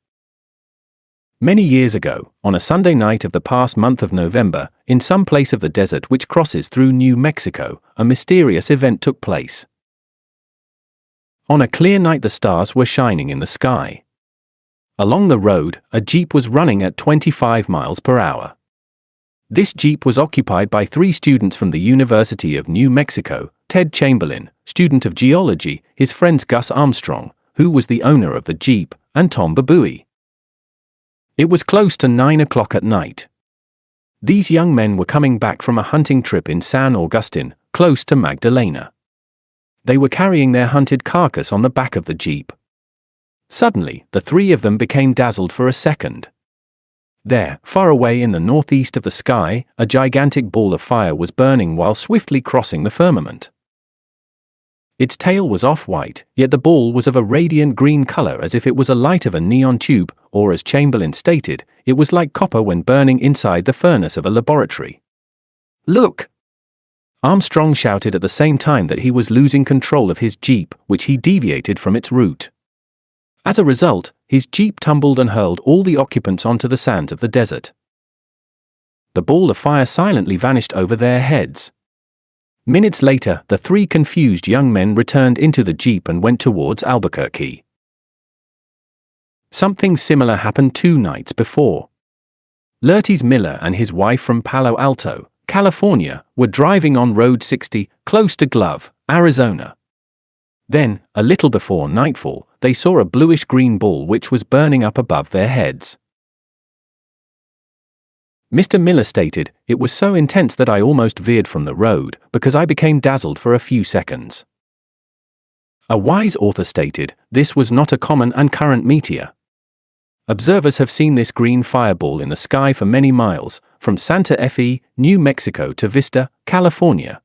Many years ago, on a Sunday night of the past month of November, in some place of the desert which crosses through New Mexico, a mysterious event took place. On a clear night the stars were shining in the sky. Along the road, a jeep was running at 25 miles per hour. This jeep was occupied by 3 students from the University of New Mexico, Ted Chamberlain, student of geology, his friends Gus Armstrong, who was the owner of the jeep, and Tom Babui. It was close to 9 o'clock at night. These young men were coming back from a hunting trip in San Augustine, close to Magdalena. They were carrying their hunted carcass on the back of the jeep. Suddenly, the three of them became dazzled for a second. There, far away in the northeast of the sky, a gigantic ball of fire was burning while swiftly crossing the firmament. Its tail was off-white, yet the ball was of a radiant green color as if it was a light of a neon tube, or as Chamberlain stated, it was like copper when burning inside the furnace of a laboratory. "Look!" Armstrong shouted at the same time that he was losing control of his jeep, which he deviated from its route. As a result, his jeep tumbled and hurled all the occupants onto the sands of the desert. The ball of fire silently vanished over their heads. Minutes later, the three confused young men returned into the jeep and went towards Albuquerque. Something similar happened 2 nights before. Lurtis Miller and his wife from Palo Alto, California, were driving on Road 60, close to Glove, Arizona. Then, a little before nightfall, they saw a bluish-green ball which was burning up above their heads. Mr. Miller stated, "It was so intense that I almost veered from the road, because I became dazzled for a few seconds." A wise author stated, "This was not a common and current meteor. Observers have seen this green fireball in the sky for many miles, from Santa Fe, New Mexico to Vista, California.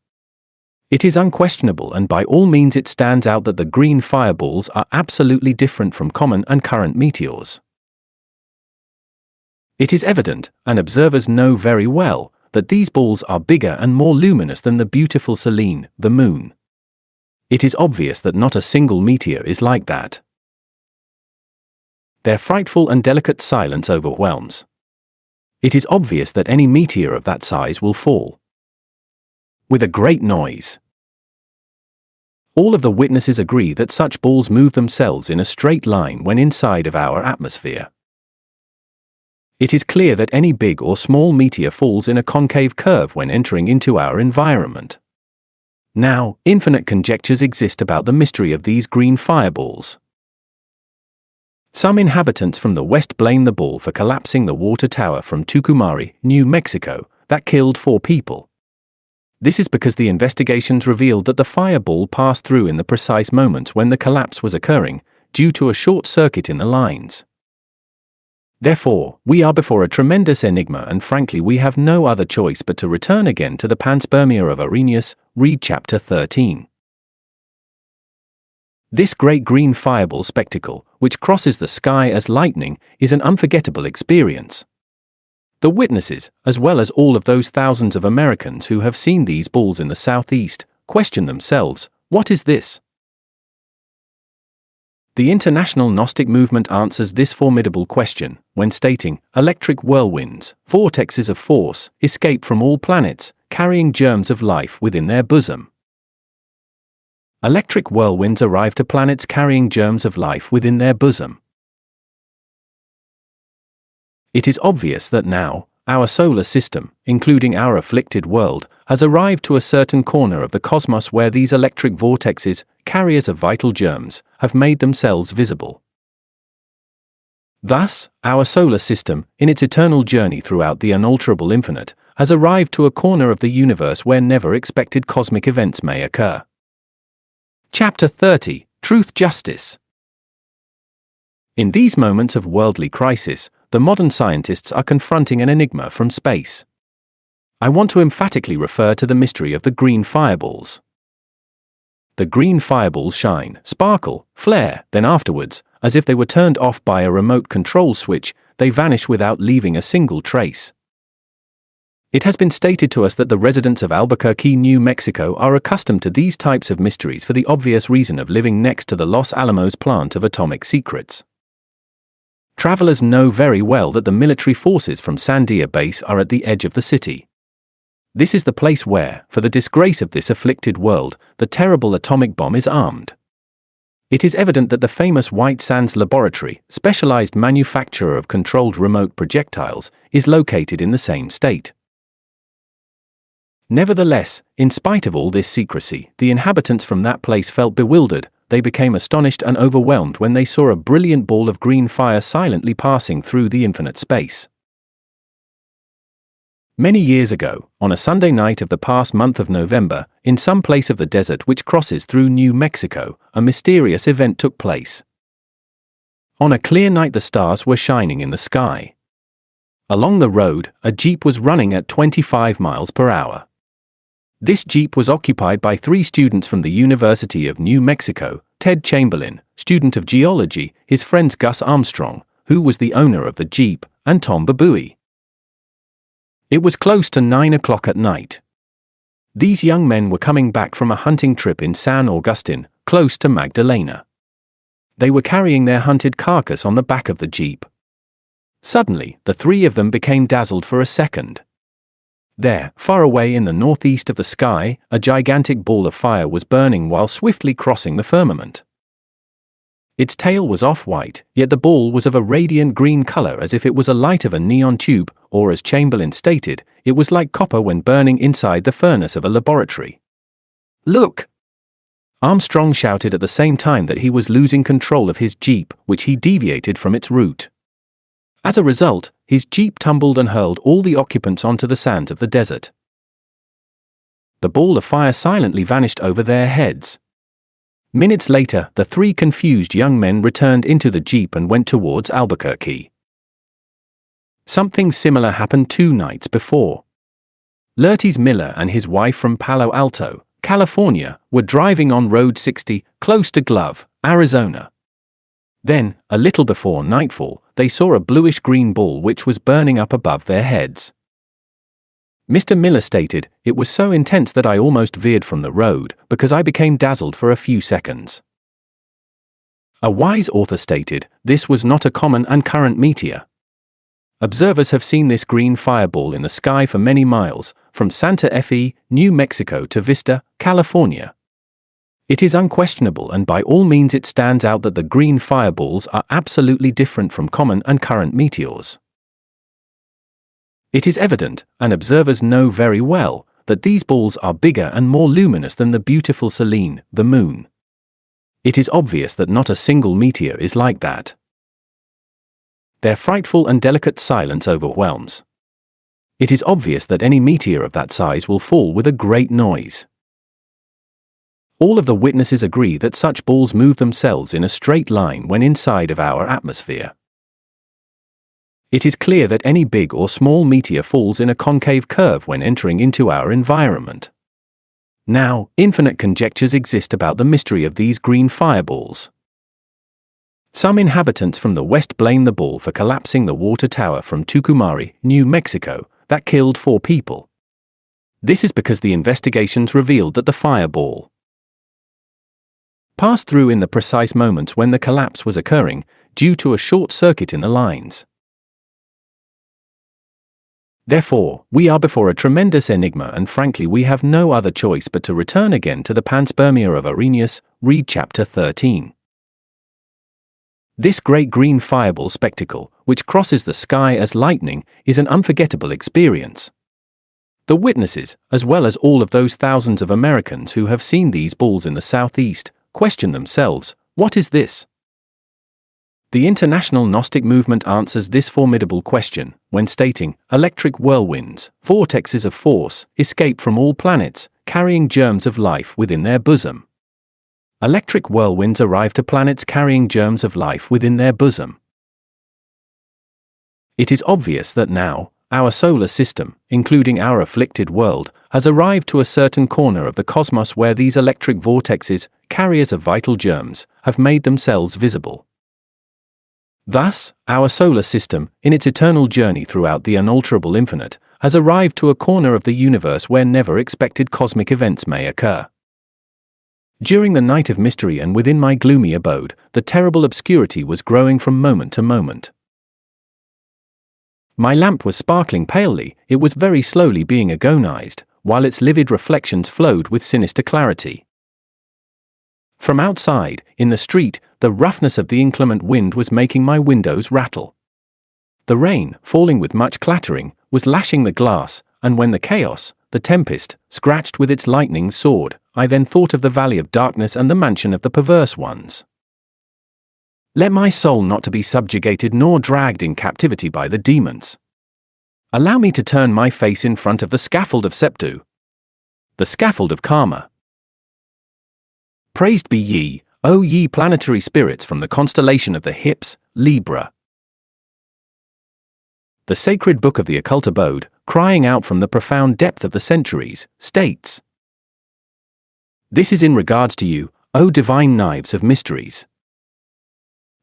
It is unquestionable and by all means it stands out that the green fireballs are absolutely different from common and current meteors. It is evident, and observers know very well, that these balls are bigger and more luminous than the beautiful Selene, the moon. It is obvious that not a single meteor is like that. Their frightful and delicate silence overwhelms. It is obvious that any meteor of that size will fall with a great noise. All of the witnesses agree that such balls move themselves in a straight line when inside of our atmosphere. It is clear that any big or small meteor falls in a concave curve when entering into our environment. Now, infinite conjectures exist about the mystery of these green fireballs. Some inhabitants from the west blame the ball for collapsing the water tower from Tucumari, New Mexico, that killed 4 people. This is because the investigations revealed that the fireball passed through in the precise moment when the collapse was occurring, due to a short circuit in the lines. Therefore, we are before a tremendous enigma and frankly we have no other choice but to return again to the panspermia of Arrhenius, read chapter 13. This great green fireball spectacle, which crosses the sky as lightning, is an unforgettable experience. The witnesses, as well as all of those thousands of Americans who have seen these balls in the southeast, question themselves, what is this? The international Gnostic movement answers this formidable question when stating, electric whirlwinds, vortexes of force, escape from all planets, carrying germs of life within their bosom. Electric whirlwinds arrive to planets carrying germs of life within their bosom. It is obvious that now, our solar system, including our afflicted world, has arrived to a certain corner of the cosmos where these electric vortexes, carriers of vital germs, have made themselves visible. Thus, our solar system, in its eternal journey throughout the unalterable infinite, has arrived to a corner of the universe where never expected cosmic events may occur. Chapter 30, Truth Justice. In these moments of worldly crisis, the modern scientists are confronting an enigma from space. I want to emphatically refer to the mystery of the green fireballs. The green fireballs shine, sparkle, flare, then afterwards, as if they were turned off by a remote control switch, they vanish without leaving a single trace. It has been stated to us that the residents of Albuquerque, New Mexico are accustomed to these types of mysteries for the obvious reason of living next to the Los Alamos plant of atomic secrets. Travelers know very well that the military forces from Sandia Base are at the edge of the city. This is the place where, for the disgrace of this afflicted world, the terrible atomic bomb is armed. It is evident that the famous White Sands Laboratory, specialized manufacturer of controlled remote projectiles, is located in the same state. Nevertheless, in spite of all this secrecy, the inhabitants from that place felt bewildered. They became astonished and overwhelmed when they saw a brilliant ball of green fire silently passing through the infinite space. Many years ago, on a Sunday night of the past month of November, in some place of the desert which crosses through New Mexico, a mysterious event took place. On a clear night the stars were shining in the sky. Along the road, a jeep was running at 25 miles per hour. This jeep was occupied by 3 students from the University of New Mexico: Ted Chamberlain, student of geology, his friends Gus Armstrong, who was the owner of the jeep, and Tom Babui. It was close to 9 o'clock at night. These young men were coming back from a hunting trip in San Augustine, close to Magdalena. They were carrying their hunted carcass on the back of the jeep. Suddenly, the 3 of them became dazzled for a second. There, far away in the northeast of the sky, a gigantic ball of fire was burning while swiftly crossing the firmament. Its tail was off-white, yet the ball was of a radiant green color, as if it was a light of a neon tube, or as Chamberlain stated, it was like copper when burning inside the furnace of a laboratory. "Look!" Armstrong shouted at the same time that he was losing control of his jeep, which he deviated from its route. As a result, his jeep tumbled and hurled all the occupants onto the sands of the desert. The ball of fire silently vanished over their heads. Minutes later, the 3 confused young men returned into the jeep and went towards Albuquerque. Something similar happened 2 nights before. Lurtis Miller and his wife from Palo Alto, California, were driving on Road 60, close to Glove, Arizona. Then, a little before nightfall, they saw a bluish-green ball which was burning up above their heads. Mr. Miller stated, "It was so intense that I almost veered from the road, because I became dazzled for a few seconds." A wise author stated, "This was not a common and current meteor. Observers have seen this green fireball in the sky for many miles, from Santa Fe, New Mexico to Vista, California. It is unquestionable, and by all means it stands out, that the green fireballs are absolutely different from common and current meteors. It is evident, and observers know very well, that these balls are bigger and more luminous than the beautiful Selene, the moon. It is obvious that not a single meteor is like that. Their frightful and delicate silence overwhelms. It is obvious that any meteor of that size will fall with a great noise. All of the witnesses agree that such balls move themselves in a straight line when inside of our atmosphere. It is clear that any big or small meteor falls in a concave curve when entering into our environment. Now, infinite conjectures exist about the mystery of these green fireballs. Some inhabitants from the west blame the ball for collapsing the water tower from Tucumari, New Mexico, that killed 4 people. This is because the investigations revealed that the fireball passed through in the precise moments when the collapse was occurring, due to a short circuit in the lines. Therefore, we are before a tremendous enigma, and frankly we have no other choice but to return again to the panspermia of Arrhenius, read chapter 13. This great green fireball spectacle, which crosses the sky as lightning, is an unforgettable experience. The witnesses, as well as all of those thousands of Americans who have seen these balls in the southeast, question themselves, what is this? The international Gnostic movement answers this formidable question when stating, electric whirlwinds, vortexes of force, escape from all planets, carrying germs of life within their bosom. Electric whirlwinds arrive to planets carrying germs of life within their bosom. It is obvious that now, our solar system, including our afflicted world, has arrived to a certain corner of the cosmos where these electric vortexes, carriers of vital germs, have made themselves visible. Thus, our solar system, in its eternal journey throughout the unalterable infinite, has arrived to a corner of the universe where never expected cosmic events may occur. During the night of mystery and within my gloomy abode, the terrible obscurity was growing from moment to moment. My lamp was sparkling palely, it was very slowly being agonized, while its livid reflections flowed with sinister clarity. From outside, in the street, the roughness of the inclement wind was making my windows rattle. The rain, falling with much clattering, was lashing the glass, and when the chaos, the tempest, scratched with its lightning sword, I then thought of the valley of darkness and the mansion of the perverse ones. Let my soul not to be subjugated nor dragged in captivity by the demons. Allow me to turn my face in front of the scaffold of Septu, the scaffold of karma. Praised be ye, O ye planetary spirits from the constellation of the Hips, Libra. The sacred book of the occult abode, crying out from the profound depth of the centuries, states, "This is in regards to you, O divine knives of mysteries.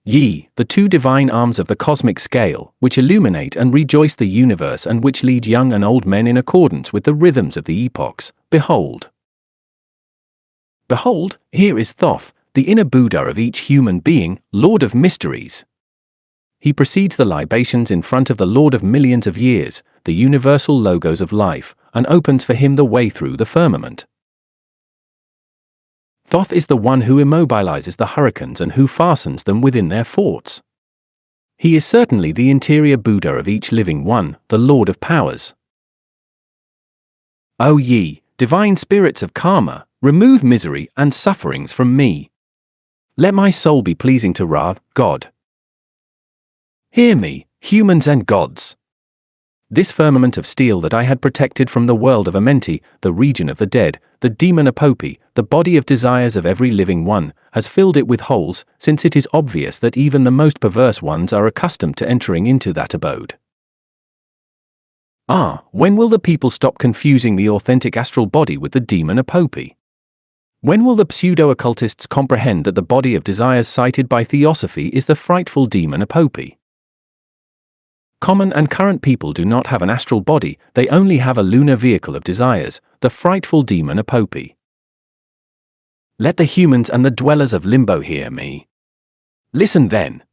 Ye, the two divine arms of the cosmic scale, which illuminate and rejoice the universe and which lead young and old men in accordance with the rhythms of the epochs, behold. Behold, here is Thoth, the inner Buddha of each human being, Lord of mysteries. He precedes the libations in front of the Lord of millions of years, the universal logos of life, and opens for him the way through the firmament. Thoth is the one who immobilizes the hurricanes and who fastens them within their forts. He is certainly the interior Buddha of each living one, the Lord of powers. O ye, divine spirits of karma, remove misery and sufferings from me. Let my soul be pleasing to Ra, God. Hear me, humans and gods. This firmament of steel that I had protected from the world of Amenti, the region of the dead, the demon Apopi, the body of desires of every living one, has filled it with holes, since it is obvious that even the most perverse ones are accustomed to entering into that abode. When will the people stop confusing the authentic astral body with the demon Apopi? When will the pseudo-occultists comprehend that the body of desires cited by Theosophy is the frightful demon Apopi? Common and current people do not have an astral body, they only have a lunar vehicle of desires, the frightful demon Apopi. Let the humans and the dwellers of limbo hear me. Listen then.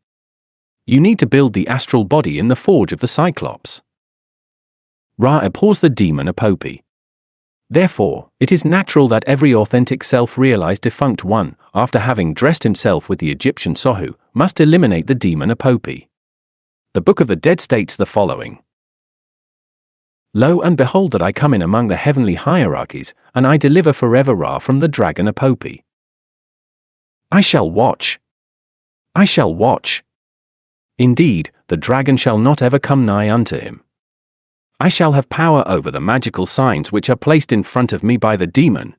You need to build the astral body in the forge of the Cyclops. Ra abhors the demon Apopi. Therefore, it is natural that every authentic self-realized defunct one, after having dressed himself with the Egyptian Sohu, must eliminate the demon Apopi. The Book of the Dead states the following. Lo and behold that I come in among the heavenly hierarchies, and I deliver forever Ra from the dragon Apopi. I shall watch. I shall watch. Indeed, the dragon shall not ever come nigh unto him. I shall have power over the magical signs which are placed in front of me by the demon.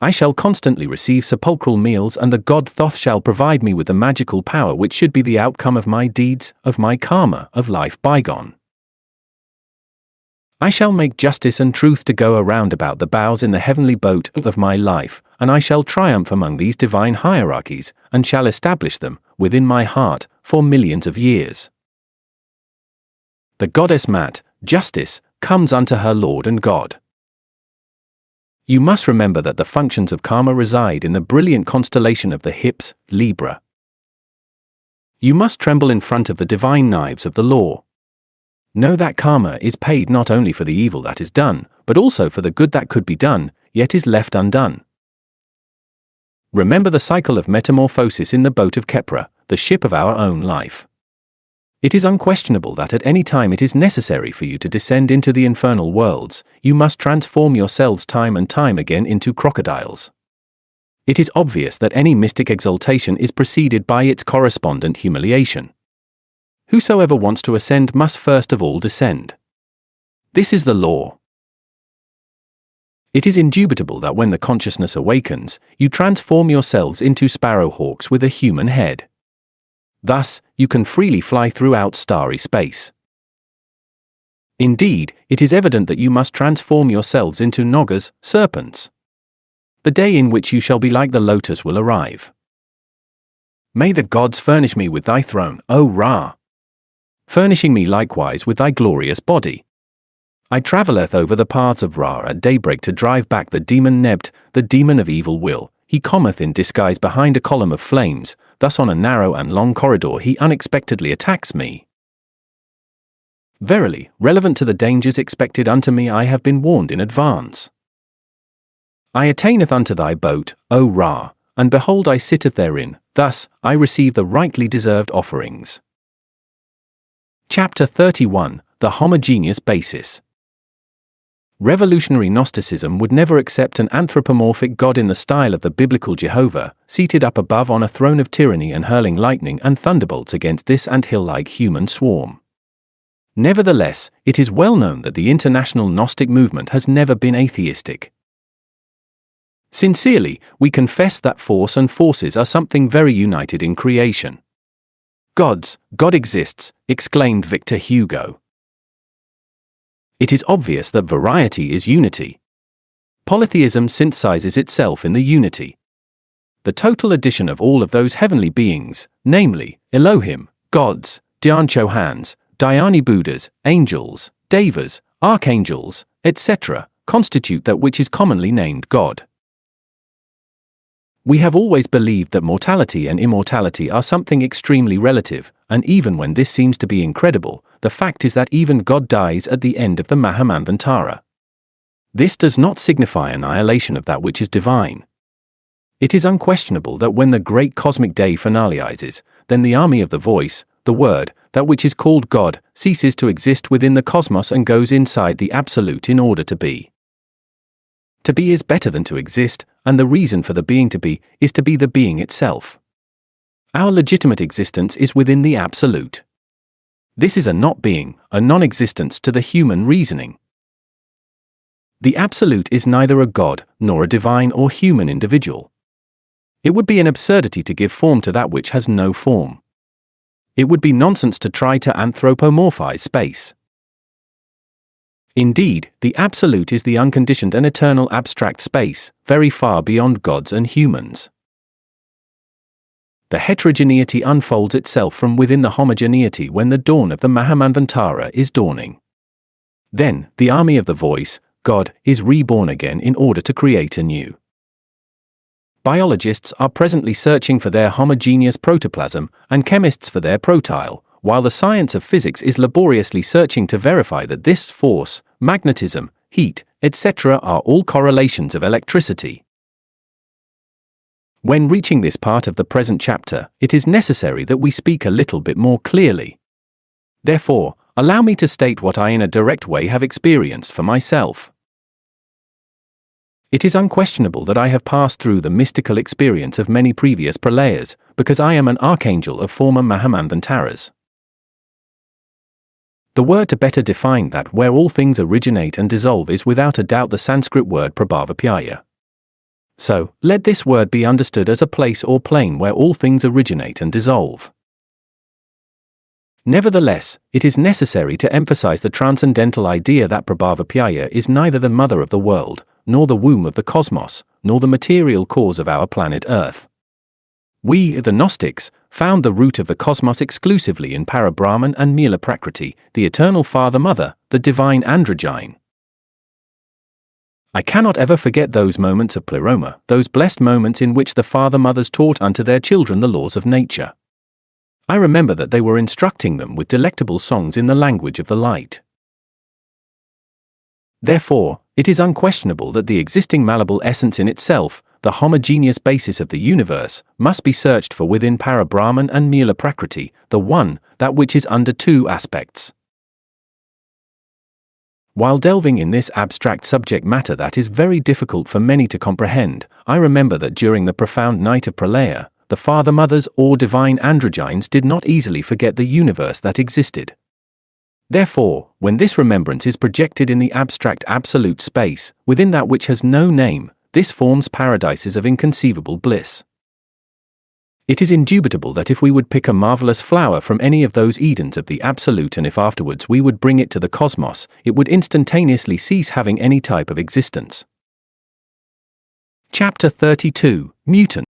I shall constantly receive sepulchral meals, and the god Thoth shall provide me with the magical power which should be the outcome of my deeds, of my karma, of life bygone. I shall make justice and truth to go around about the bows in the heavenly boat of my life, and I shall triumph among these divine hierarchies, and shall establish them, within my heart, for millions of years. The goddess Mat, Justice, comes unto her Lord and God. You must remember that the functions of karma reside in the brilliant constellation of the hips, Libra. You must tremble in front of the divine knives of the law. Know that karma is paid not only for the evil that is done, but also for the good that could be done, yet is left undone. Remember the cycle of metamorphosis in the boat of Kepra, the ship of our own life. It is unquestionable that at any time it is necessary for you to descend into the infernal worlds, you must transform yourselves time and time again into crocodiles. It is obvious that any mystic exaltation is preceded by its correspondent humiliation. Whosoever wants to ascend must first of all descend. This is the law. It is indubitable that when the consciousness awakens, you transform yourselves into sparrowhawks with a human head. Thus, you can freely fly throughout starry space. Indeed, it is evident that you must transform yourselves into Nagas, serpents. The day in which you shall be like the lotus will arrive. May the gods furnish me with thy throne, O Ra! Furnishing me likewise with thy glorious body. I travelleth over the paths of Ra at daybreak to drive back the demon Nebt, the demon of evil will. He cometh in disguise behind a column of flames, thus on a narrow and long corridor he unexpectedly attacks me. Verily, relevant to the dangers expected unto me I have been warned in advance. I attaineth unto thy boat, O Ra, and behold I sitteth therein, thus I receive the rightly deserved offerings. Chapter 31, The Homogeneous Basis. Revolutionary Gnosticism would never accept an anthropomorphic god in the style of the biblical Jehovah, seated up above on a throne of tyranny and hurling lightning and thunderbolts against this ant-hill-like human swarm. Nevertheless, it is well known that the international Gnostic movement has never been atheistic. Sincerely, we confess that force and forces are something very united in creation. gods, God exists, exclaimed Victor Hugo. It is obvious that variety is unity. Polytheism synthesizes itself in the unity. The total addition of all of those heavenly beings, namely, Elohim, gods, Dhyan Chohans, Dhyani Buddhas, angels, devas, archangels, etc., constitute that which is commonly named God. We have always believed that mortality and immortality are something extremely relative, and even when this seems to be incredible, the fact is that even God dies at the end of the Mahamanvantara. This does not signify annihilation of that which is divine. It is unquestionable that when the great cosmic day finalizes, then the army of the voice, the word, that which is called God, ceases to exist within the cosmos and goes inside the Absolute in order to be. To be is better than to exist, and the reason for the being to be is to be the being itself. Our legitimate existence is within the Absolute. This is a not being, a non-existence to the human reasoning. The Absolute is neither a God, nor a divine or human individual. It would be an absurdity to give form to that which has no form. It would be nonsense to try to anthropomorphize space. Indeed, the Absolute is the unconditioned and eternal abstract space, very far beyond gods and humans. The heterogeneity unfolds itself from within the homogeneity when the dawn of the Mahamanvantara is dawning. Then, the army of the voice, God, is reborn again in order to create anew. Biologists are presently searching for their homogeneous protoplasm, and chemists for their protyle, while the science of physics is laboriously searching to verify that this force, magnetism, heat, etc. are all correlations of electricity. When reaching this part of the present chapter, it is necessary that we speak a little bit more clearly. Therefore, allow me to state what I in a direct way have experienced for myself. It is unquestionable that I have passed through the mystical experience of many previous pralayas, because I am an archangel of former Mahamanvantaras. The word to better define that where all things originate and dissolve is without a doubt the Sanskrit word prabhavapyaya. So, let this word be understood as a place or plane where all things originate and dissolve. Nevertheless, it is necessary to emphasize the transcendental idea that prabhavapyaya is neither the mother of the world, nor the womb of the cosmos, nor the material cause of our planet Earth. We, the Gnostics, found the root of the cosmos exclusively in Parabrahman and Mila Prakriti, the eternal Father-Mother, the divine androgyne. I cannot ever forget those moments of pleroma, those blessed moments in which the Father-Mothers taught unto their children the laws of nature. I remember that they were instructing them with delectable songs in the language of the light. Therefore, it is unquestionable that the existing malleable essence in itself, the homogeneous basis of the universe, must be searched for within Parabrahman and Mila Prakriti, the one, that which is under two aspects. While delving in this abstract subject matter that is very difficult for many to comprehend, I remember that during the profound night of Pralaya, the Father-Mothers or divine androgynes did not easily forget the universe that existed. Therefore, when this remembrance is projected in the abstract absolute space, within that which has no name, this forms paradises of inconceivable bliss. It is indubitable that if we would pick a marvelous flower from any of those Edens of the Absolute and if afterwards we would bring it to the cosmos, it would instantaneously cease having any type of existence. Chapter 32, Mutant.